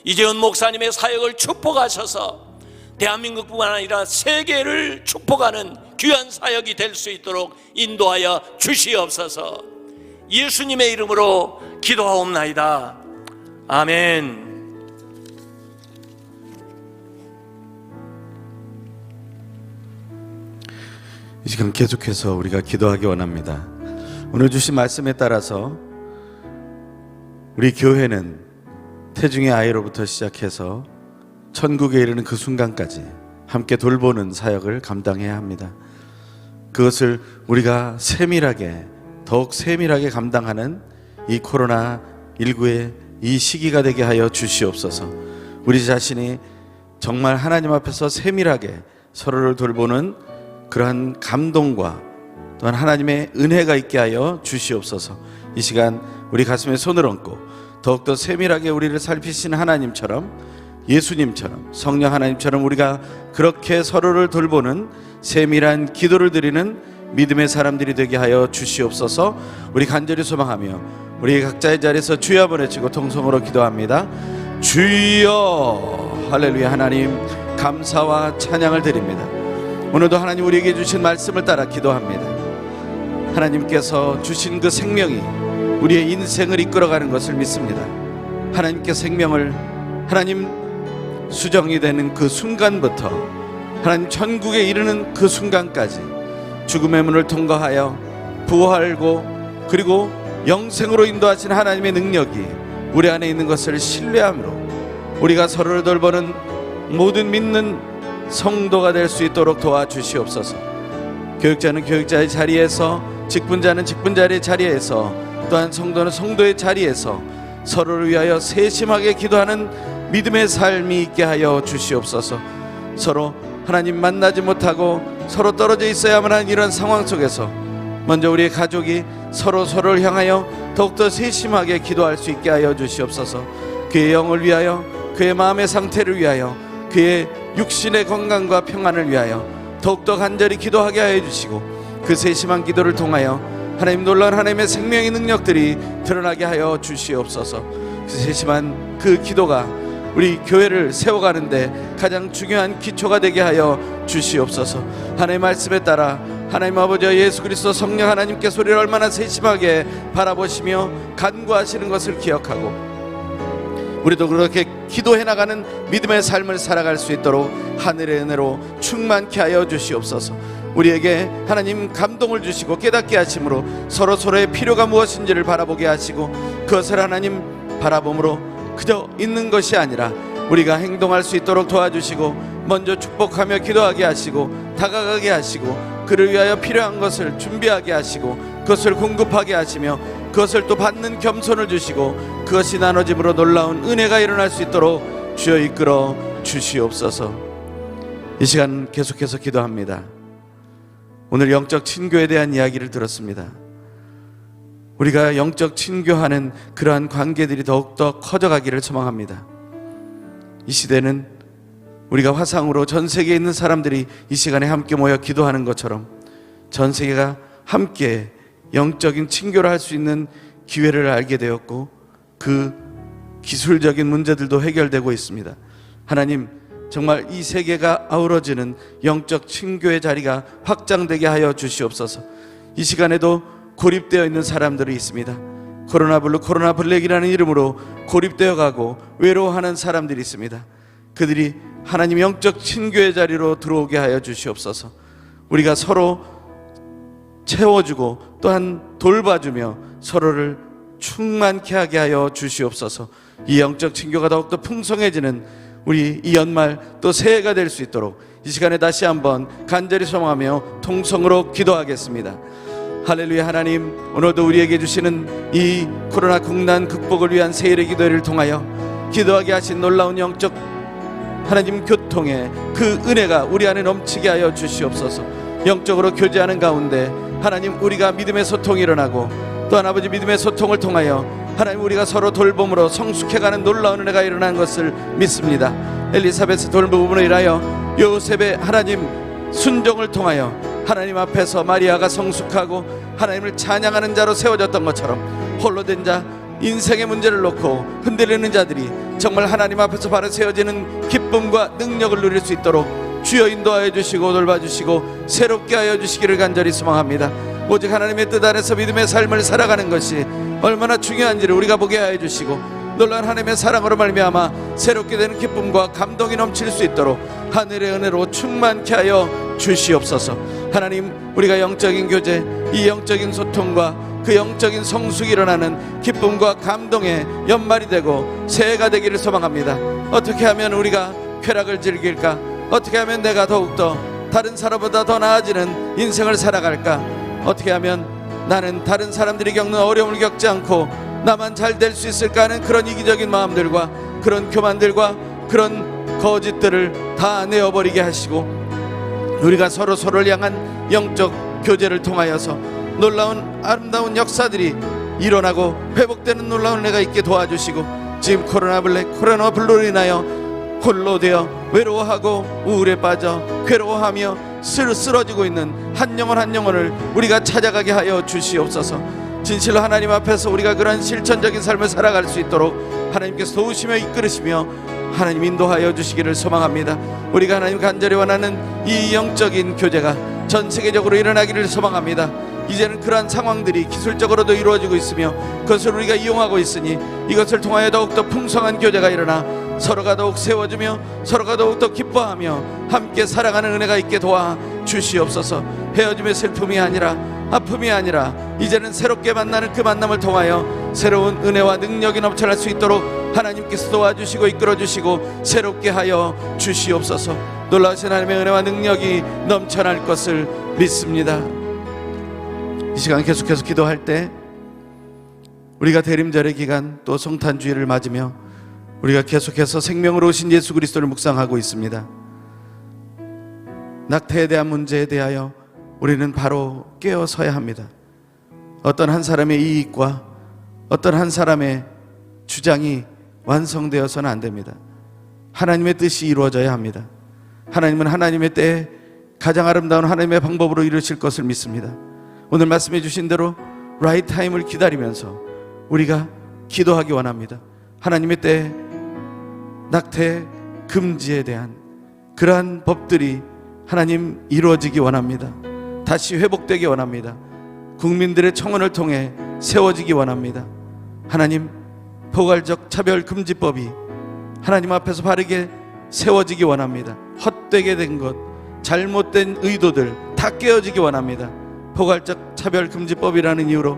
이재훈 목사님의 사역을 축복하셔서 대한민국뿐만 아니라 세계를 축복하는 귀한 사역이 될 수 있도록 인도하여 주시옵소서. 예수님의 이름으로 기도하옵나이다. 아멘. 이 시간 계속해서 우리가 기도하기 원합니다. 오늘 주신 말씀에 따라서 우리 교회는 태중의 아이로부터 시작해서 천국에 이르는 그 순간까지 함께 돌보는 사역을 감당해야 합니다. 그것을 우리가 더욱 세밀하게 감당하는 이 코로나19의 이 시기가 되게 하여 주시옵소서. 우리 자신이 정말 하나님 앞에서 세밀하게 서로를 돌보는 그러한 감동과 또한 하나님의 은혜가 있게 하여 주시옵소서. 이 시간 우리 가슴에 손을 얹고 더욱더 세밀하게 우리를 살피신 하나님처럼, 예수님처럼, 성령 하나님처럼 우리가 그렇게 서로를 돌보는 세밀한 기도를 드리는 믿음의 사람들이 되게 하여 주시옵소서. 우리 간절히 소망하며 우리 각자의 자리에서 주여 한번 외치고 통성으로 기도합니다. 주여. 할렐루야. 하나님 감사와 찬양을 드립니다. 오늘도 하나님 우리에게 주신 말씀을 따라 기도합니다. 하나님께서 주신 그 생명이 우리의 인생을 이끌어가는 것을 믿습니다. 하나님께 생명을 하나님 수정이 되는 그 순간부터 하나님 천국에 이르는 그 순간까지 죽음의 문을 통과하여 부활하고 그리고 영생으로 인도하신 하나님의 능력이 우리 안에 있는 것을 신뢰함으로 우리가 서로를 돌보는 모든 믿는 성도가 될 수 있도록 도와주시옵소서. 교육자는 교육자의 자리에서, 직분자는 직분자의 자리에서, 또한 성도는 성도의 자리에서 서로를 위하여 세심하게 기도하는 믿음의 삶이 있게 하여 주시옵소서. 서로 하나님 만나지 못하고 서로 떨어져 있어야만 하는 이런 상황 속에서 먼저 우리의 가족이 서로를 향하여 더욱더 세심하게 기도할 수 있게 하여 주시옵소서. 그의 영을 위하여, 그의 마음의 상태를 위하여, 그의 육신의 건강과 평안을 위하여 더욱더 간절히 기도하게 하여 주시고 그 세심한 기도를 통하여 하나님 놀라운 하나님의 생명의 능력들이 드러나게 하여 주시옵소서. 그 세심한 그 기도가 우리 교회를 세워가는데 가장 중요한 기초가 되게 하여 주시옵소서. 하나님의 말씀에 따라 하나님 아버지와 예수 그리스도 성령 하나님께서 우리를 얼마나 세심하게 바라보시며 간구하시는 것을 기억하고 우리도 그렇게 기도해 나가는 믿음의 삶을 살아갈 수 있도록 하늘의 은혜로 충만케 하여 주시옵소서. 우리에게 하나님 감동을 주시고 깨닫게 하심으로 서로의 필요가 무엇인지를 바라보게 하시고 그것을 하나님 바라봄으로 그저 있는 것이 아니라 우리가 행동할 수 있도록 도와주시고 먼저 축복하며 기도하게 하시고 다가가게 하시고 그를 위하여 필요한 것을 준비하게 하시고 그것을 공급하게 하시며 그것을 또 받는 겸손을 주시고 그것이 나눠짐으로 놀라운 은혜가 일어날 수 있도록 주여 이끌어 주시옵소서. 이 시간 계속해서 기도합니다. 오늘 영적 친교에 대한 이야기를 들었습니다. 우리가 영적 친교하는 그러한 관계들이 더욱더 커져가기를 소망합니다. 이 시대는 우리가 화상으로 전 세계에 있는 사람들이 이 시간에 함께 모여 기도하는 것처럼 전 세계가 함께 영적인 친교를 할 수 있는 기회를 알게 되었고 그 기술적인 문제들도 해결되고 있습니다. 하나님 정말 이 세계가 아우러지는 영적 친교의 자리가 확장되게 하여 주시옵소서. 이 시간에도 고립되어 있는 사람들이 있습니다. 코로나 블랙이라는 이름으로 고립되어 가고 외로워하는 사람들이 있습니다. 그들이 하나님 영적 친교의 자리로 들어오게 하여 주시옵소서. 우리가 서로 채워주고 또한 돌봐주며 서로를 충만케 하게 하여 주시옵소서. 이 영적 친교가 더욱더 풍성해지는 우리 이 연말 또 새해가 될 수 있도록 이 시간에 다시 한번 간절히 소망하며 통성으로 기도하겠습니다. 할렐루야. 하나님, 오늘도 우리에게 주시는 이 코로나 국난 극복을 위한 세일의 기도회를 통하여 기도하게 하신 놀라운 영적 하나님 교통의 그 은혜가 우리 안에 넘치게 하여 주시옵소서. 영적으로 교제하는 가운데 하나님, 우리가 믿음의 소통이 일어나고 또한 아버지 믿음의 소통을 통하여 하나님, 우리가 서로 돌봄으로 성숙해가는 놀라운 은혜가 일어난 것을 믿습니다. 엘리사벳의 돌봄으로 인하여 요셉의 하나님 순종을 통하여 하나님 앞에서 마리아가 성숙하고 하나님을 찬양하는 자로 세워졌던 것처럼, 홀로 된 자, 인생의 문제를 놓고 흔들리는 자들이 정말 하나님 앞에서 바로 세워지는 기쁨과 능력을 누릴 수 있도록 주여 인도하여 주시고 돌봐주시고 새롭게 하여 주시기를 간절히 소망합니다. 오직 하나님의 뜻 안에서 믿음의 삶을 살아가는 것이 얼마나 중요한지를 우리가 보게 하여 주시고, 놀라운 하나님의 사랑으로 말미암아 새롭게 되는 기쁨과 감동이 넘칠 수 있도록 하늘의 은혜로 충만케 하여 주시옵소서. 하나님, 우리가 영적인 교제, 이 영적인 소통과 그 영적인 성숙이 일어나는 기쁨과 감동의 연말이 되고 새해가 되기를 소망합니다. 어떻게 하면 우리가 쾌락을 즐길까? 어떻게 하면 내가 더욱더 다른 사람보다 더 나아지는 인생을 살아갈까? 어떻게 하면 나는 다른 사람들이 겪는 어려움을 겪지 않고 나만 잘 될 수 있을까 하는 그런 이기적인 마음들과 그런 교만들과 그런 거짓들을 다 내어버리게 하시고, 우리가 서로를 향한 영적 교제를 통하여서 놀라운 아름다운 역사들이 일어나고 회복되는 놀라운 은혜가 있게 도와주시고, 지금 코로나 블루로 인하여 홀로 되어 외로워하고 우울에 빠져 괴로워하며 쓰러지고 있는 한 영혼 한 영혼을 우리가 찾아가게 하여 주시옵소서. 진실로 하나님 앞에서 우리가 그런 실천적인 삶을 살아갈 수 있도록 하나님께서 도우시며 이끌으시며 하나님 인도하여 주시기를 소망합니다. 우리가 하나님 간절히 원하는 이 영적인 교제가 전 세계적으로 일어나기를 소망합니다. 이제는 그러한 상황들이 기술적으로도 이루어지고 있으며 그것을 우리가 이용하고 있으니 이것을 통하여 더욱더 풍성한 교제가 일어나 서로가 더욱 세워지며 서로가 더욱더 기뻐하며 함께 살아가는 은혜가 있게 도와 주시옵소서. 헤어짐의 슬픔이 아니라 아픔이 아니라 이제는 새롭게 만나는 그 만남을 통하여 새로운 은혜와 능력이 넘쳐날 수 있도록 하나님께서 도와주시고 이끌어주시고 새롭게 하여 주시옵소서. 놀라우신 하나님의 은혜와 능력이 넘쳐날 것을 믿습니다. 이 시간 계속해서 기도할 때 우리가 대림절의 기간 또 성탄주의를 맞으며 우리가 계속해서 생명으로 오신 예수 그리스도를 묵상하고 있습니다. 낙태에 대한 문제에 대하여 우리는 바로 깨어서야 합니다. 어떤 한 사람의 이익과 어떤 한 사람의 주장이 완성되어서는 안 됩니다. 하나님의 뜻이 이루어져야 합니다. 하나님은 하나님의 때에 가장 아름다운 하나님의 방법으로 이루실 것을 믿습니다. 오늘 말씀해 주신 대로 라이트 타임을 기다리면서 우리가 기도하기 원합니다. 하나님의 때에 낙태 금지에 대한 그러한 법들이 하나님 이루어지기 원합니다. 다시 회복되기 원합니다. 국민들의 청원을 통해 세워지기 원합니다. 하나님, 포괄적 차별금지법이 하나님 앞에서 바르게 세워지기 원합니다. 헛되게 된 것, 잘못된 의도들 다 깨어지기 원합니다. 포괄적 차별금지법이라는 이유로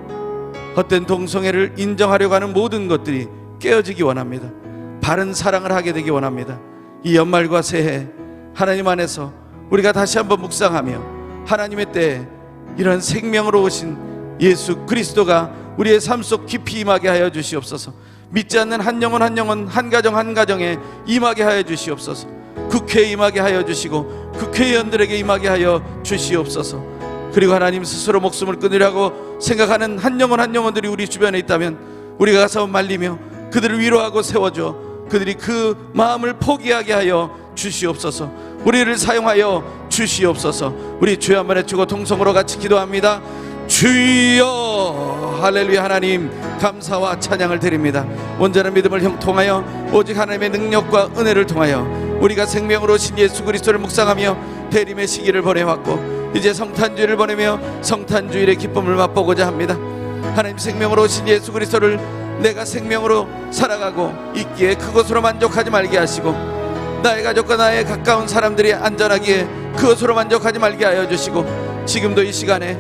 헛된 동성애를 인정하려고 하는 모든 것들이 깨어지기 원합니다. 바른 사랑을 하게 되기 원합니다. 이 연말과 새해 하나님 안에서 우리가 다시 한번 묵상하며 하나님의 때에 이런 생명으로 오신 예수 그리스도가 우리의 삶 속 깊이 임하게 하여 주시옵소서. 믿지 않는 한 영혼 한 영혼, 한 가정 한 가정에 임하게 하여 주시옵소서. 국회에 임하게 하여 주시고 국회의원들에게 임하게 하여 주시옵소서. 그리고 하나님 스스로 목숨을 끊으려고 생각하는 한 영혼 한 영혼들이 우리 주변에 있다면 우리가 가서 말리며 그들을 위로하고 세워줘 그들이 그 마음을 포기하게 하여 주시옵소서. 우리를 사용하여 주시옵소서. 우리 주여 한번 해주고 통성으로 같이 기도합니다. 주여. 할렐루야. 하나님 감사와 찬양을 드립니다. 온전한 믿음을 형통하여 오직 하나님의 능력과 은혜를 통하여 우리가 생명으로 오신 예수 그리스도를 묵상하며 대림의 시기를 보내왔고 이제 성탄주의를 보내며 성탄주일의 기쁨을 맛보고자 합니다. 하나님 생명으로 오신 예수 그리스도를 내가 생명으로 살아가고 있기에 그것으로 만족하지 말게 하시고 나의 가족과 나의 가까운 사람들이 안전하기에 그것으로 만족하지 말게 하여 주시고 지금도 이 시간에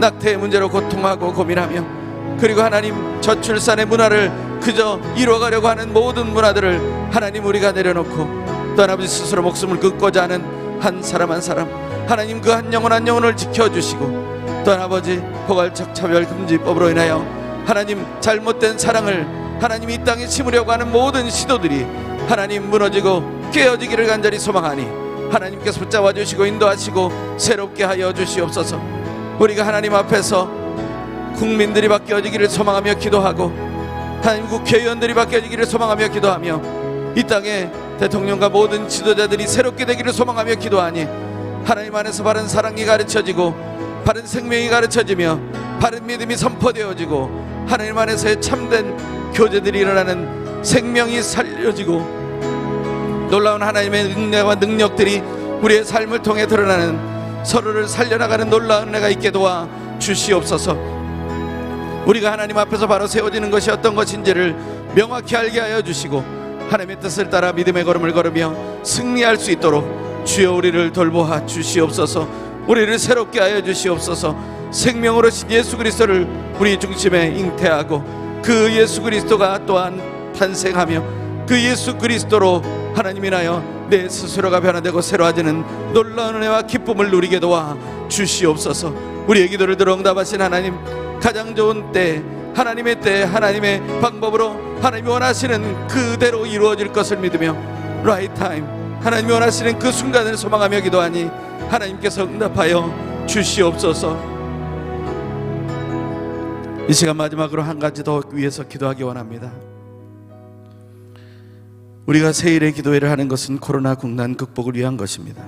낙태의 문제로 고통하고 고민하며 그리고 하나님 저출산의 문화를 그저 이루어가려고 하는 모든 문화들을 하나님 우리가 내려놓고 또 아버지 스스로 목숨을 끊고자 하는 한 사람 한 사람 하나님 그 한 영혼 한 영혼을 지켜주시고, 또한 아버지 포괄적 차별금지법으로 인하여 하나님 잘못된 사랑을 하나님 이 땅에 심으려고 하는 모든 시도들이 하나님 무너지고 깨어지기를 간절히 소망하니 하나님께서 붙잡아 주시고 인도하시고 새롭게 하여 주시옵소서. 우리가 하나님 앞에서 국민들이 바뀌어지기를 소망하며 기도하고, 하나님 국회의원들이 바뀌어지기를 소망하며 기도하며, 이 땅에 대통령과 모든 지도자들이 새롭게 되기를 소망하며 기도하니 하나님 안에서 바른 사랑이 가르쳐지고 바른 생명이 가르쳐지며 바른 믿음이 선포되어지고 하나님 안에서의 참된 교제들이 일어나는, 생명이 살려지고 놀라운 하나님의 은혜와 능력들이 우리의 삶을 통해 드러나는, 서로를 살려나가는 놀라운 은혜가 있게 도와 주시옵소서. 우리가 하나님 앞에서 바로 세워지는 것이 어떤 것인지를 명확히 알게 하여 주시고 하나님의 뜻을 따라 믿음의 걸음을 걸으며 승리할 수 있도록 주여 우리를 돌보아 주시옵소서. 우리를 새롭게 하여 주시옵소서. 생명으로 신 예수 그리스도를 우리 중심에 잉태하고 그 예수 그리스도가 또한 탄생하며 그 예수 그리스도로 하나님 인하여 내 스스로가 변화되고 새로워지는 놀라운 은혜와 기쁨을 누리게 도와 주시옵소서. 우리의 기도를 들어 응답하신 하나님, 가장 좋은 때, 하나님의 때, 하나님의 방법으로 하나님이 원하시는 그대로 이루어질 것을 믿으며 right time, 하나님이 원하시는 그 순간을 소망하며 기도하니 하나님께서 응답하여 주시옵소서. 이 시간 마지막으로 한 가지 더 위해서 기도하기 원합니다. 우리가 세일의 기도회를 하는 것은 코로나 국난 극복을 위한 것입니다.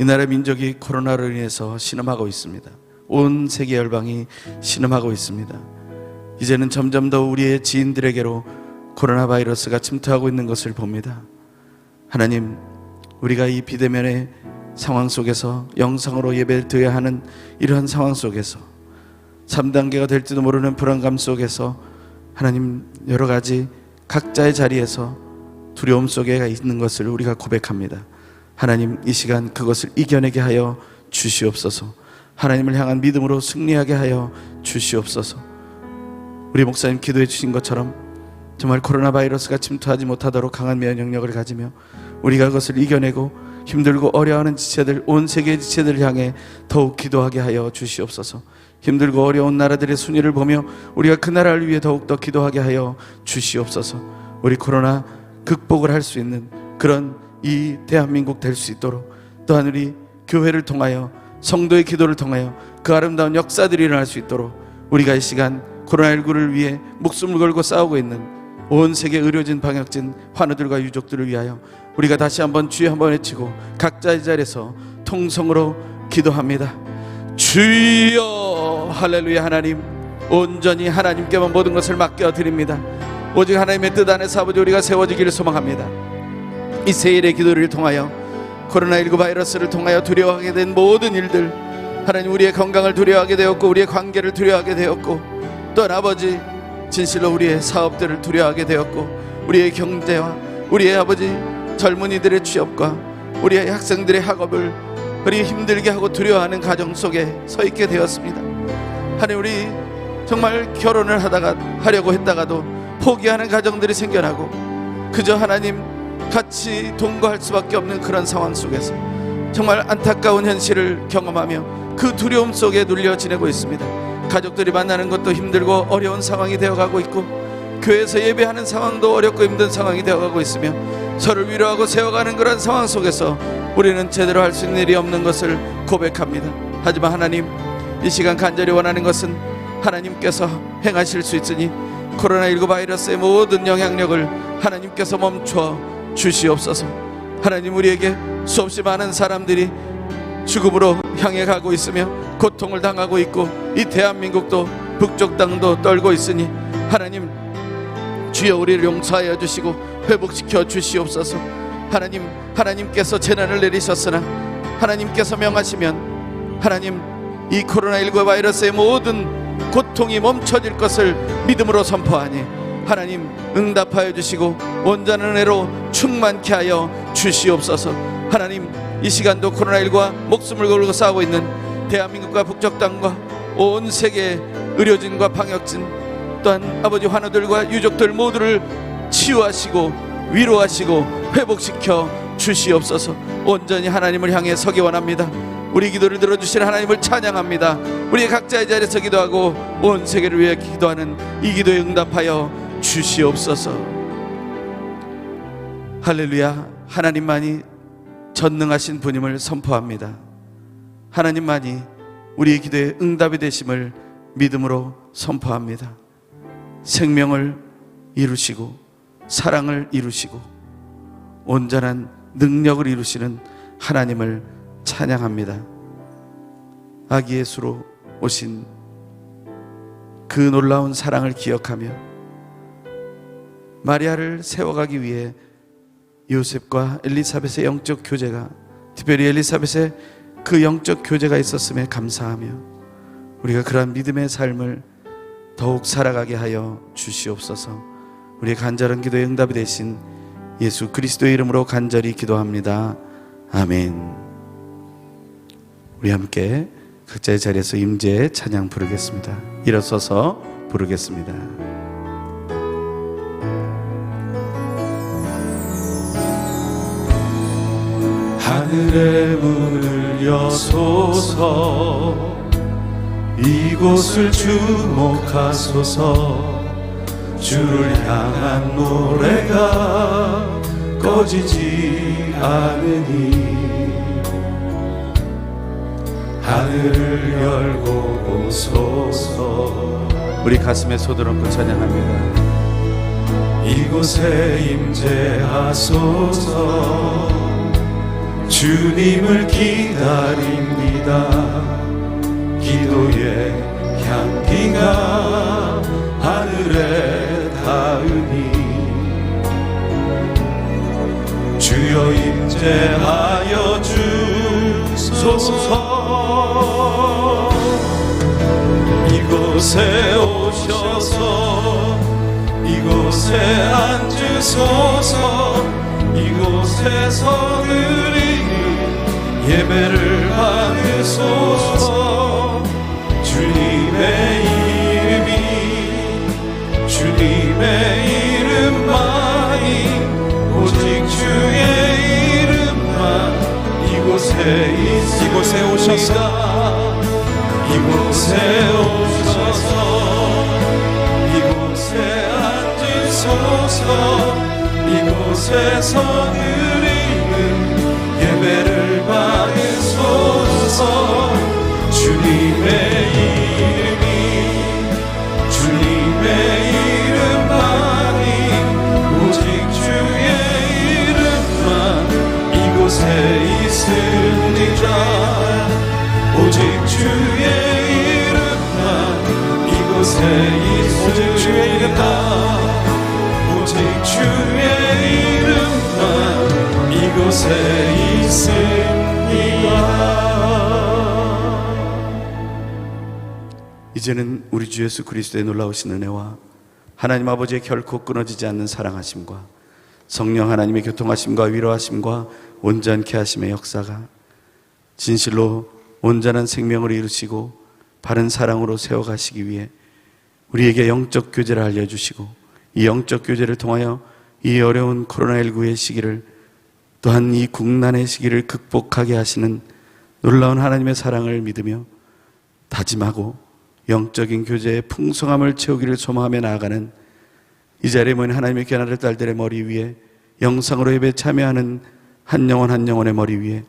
이 나라 민족이 코로나로 인해서 신음하고 있습니다. 온 세계 열방이 신음하고 있습니다. 이제는 점점 더 우리의 지인들에게로 코로나 바이러스가 침투하고 있는 것을 봅니다. 하나님, 우리가 이 비대면의 상황 속에서 영상으로 예배를 드려야 하는 이러한 상황 속에서 3단계가 될지도 모르는 불안감 속에서 하나님, 여러 가지 각자의 자리에서 두려움 속에 있는 것을 우리가 고백합니다. 하나님, 이 시간 그것을 이겨내게 하여 주시옵소서. 하나님을 향한 믿음으로 승리하게 하여 주시옵소서. 우리 목사님 기도해 주신 것처럼 정말 코로나 바이러스가 침투하지 못하도록 강한 면역력을 가지며 우리가 그것을 이겨내고 힘들고 어려워하는 지체들, 온 세계의 지체들을 향해 더욱 기도하게 하여 주시옵소서. 힘들고 어려운 나라들의 순위를 보며 우리가 그 나라를 위해 더욱더 기도하게 하여 주시옵소서. 우리 코로나 극복을 할 수 있는 그런 이 대한민국 될 수 있도록, 또한 우리 교회를 통하여 성도의 기도를 통하여 그 아름다운 역사들이 일어날 수 있도록 우리가 이 시간 코로나19를 위해 목숨을 걸고 싸우고 있는 온 세계 의료진, 방역진, 환우들과 유족들을 위하여 우리가 다시 한번 주여 한번 외치고 각자의 자리에서 통성으로 기도합니다. 주여, 할렐루야. 하나님, 온전히 하나님께만 모든 것을 맡겨드립니다. 오직 하나님의 뜻 안에서 아버지 우리가 세워지기를 소망합니다. 이 세일의 기도를 통하여 코로나19 바이러스를 통하여 두려워하게 된 모든 일들, 하나님, 우리의 건강을 두려워하게 되었고 우리의 관계를 두려워하게 되었고, 또한 아버지 진실로 우리의 사업들을 두려워하게 되었고, 우리의 경제와 우리의 아버지 젊은이들의 취업과 우리의 학생들의 학업을 우리 힘들게 하고 두려워하는 가정 속에 서 있게 되었습니다. 하나님, 우리 정말 결혼을 하려고 했다가도 포기하는 가정들이 생겨나고 그저 하나님 같이 동거할 수밖에 없는 그런 상황 속에서 정말 안타까운 현실을 경험하며 그 두려움 속에 눌려 지내고 있습니다. 가족들이 만나는 것도 힘들고 어려운 상황이 되어가고 있고, 교회에서 예배하는 상황도 어렵고 힘든 상황이 되어가고 있으며 서로를 위로하고 세워가는 그런 상황 속에서 우리는 제대로 할 수 있는 일이 없는 것을 고백합니다. 하지만 하나님, 이 시간 간절히 원하는 것은 하나님께서 행하실 수 있으니 코로나19 바이러스의 모든 영향력을 하나님께서 멈춰 주시옵소서. 하나님, 우리에게 수없이 많은 사람들이 죽음으로 향해 가고 있으며 고통을 당하고 있고 이 대한민국도 북쪽 땅도 떨고 있으니 하나님, 주여 우리를 용서하여 주시고 회복시켜 주시옵소서. 하나님, 하나님께서 재난을 내리셨으나 하나님께서 명하시면 하나님, 이 코로나19 바이러스의 모든 고통이 멈춰질 것을 믿음으로 선포하니 하나님 응답하여 주시고 온전한 은혜로 충만케 하여 주시옵소서. 하나님, 이 시간도 코로나19와 목숨을 걸고 싸우고 있는 대한민국과 북쪽 땅과 온 세계 의료진과 방역진, 또한 아버지 환우들과 유족들 모두를 치유하시고 위로하시고 회복시켜 주시옵소서. 온전히 하나님을 향해 서기 원합니다. 우리 기도를 들어주신 하나님을 찬양합니다. 우리 각자의 자리에서 기도하고 온 세계를 위해 기도하는 이 기도에 응답하여 주시옵소서. 할렐루야. 하나님만이 전능하신 분임을 선포합니다. 하나님만이 우리의 기도에 응답이 되심을 믿음으로 선포합니다. 생명을 이루시고 사랑을 이루시고 온전한 능력을 이루시는 하나님을 찬양합니다. 아기 예수로 오신 그 놀라운 사랑을 기억하며 마리아를 세워가기 위해 요셉과 엘리사벳의 영적 교제가, 특별히 엘리사벳의 그 영적 교제가 있었음에 감사하며 우리가 그러한 믿음의 삶을 더욱 살아가게 하여 주시옵소서. 우리의 간절한 기도에 응답이 되신 예수 그리스도의 이름으로 간절히 기도합니다. 아멘. 우리 함께 각자의 자리에서 임재의 찬양 부르겠습니다. 일어서서 부르겠습니다. 하늘의 문을 여소서, 이곳을 주목하소서. 주를 향한 노래가 꺼지지 않으니 하늘을 열고 오소서. 우리 가슴에 손을 얹고 찬양합니다. 이곳에 임재하소서. 주님을 기다립니다. 기도의 향기가 하늘에 닿으니 주여 임재하여 주소서. 이곳에 오셔서 이곳에 앉으소서. 이곳에서 드리는 예배를 받으소서. 주님의 이름이, 주님의 이름만이, 오직 주의 이름만 이곳에 오셔서, 이곳에 오셔서 이곳에 앉으소서. 이곳에서 드리는 예배를 받으소서. 주님의 이름이, 주님의 이름만이, 오직 주의 이름만 이곳에 있습니다. 오직 주의 이름만 이곳에 있습니다. 오직 주의 이름만, 오직 주의 이름만 이곳에 있습니다. 이제는 우리 주 예수 그리스도의 놀라우신 은혜와 하나님 아버지의 결코 끊어지지 않는 사랑하심과 성령 하나님의 교통하심과 위로하심과 온전케 하심의 역사가 진실로 온전한 생명을 이루시고 바른 사랑으로 세워가시기 위해 우리에게 영적 교제를 알려주시고 이 영적 교제를 통하여 이 어려운 코로나19의 시기를, 또한 이 국난의 시기를 극복하게 하시는 놀라운 하나님의 사랑을 믿으며 다짐하고 영적인 교제의 풍성함을 채우기를 소망하며 나아가는 이 자리에 모인 하나님의 귀한 딸들의 머리 위에, 영상으로 예배에 참여하는 한 영혼 한 영혼의 머리 위에,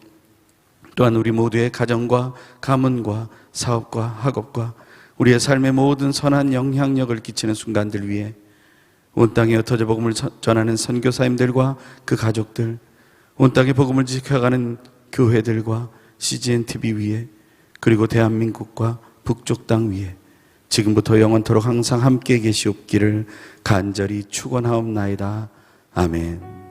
또한 우리 모두의 가정과 가문과 사업과 학업과 우리의 삶의 모든 선한 영향력을 끼치는 순간들 위에, 온 땅에 흩어져 복음을 전하는 선교사님들과 그 가족들, 온 땅에 복음을 지켜가는 교회들과 CGN TV 위에, 그리고 대한민국과 북쪽 땅 위에 지금부터 영원토록 항상 함께 계시옵기를 간절히 축원하옵나이다. 아멘.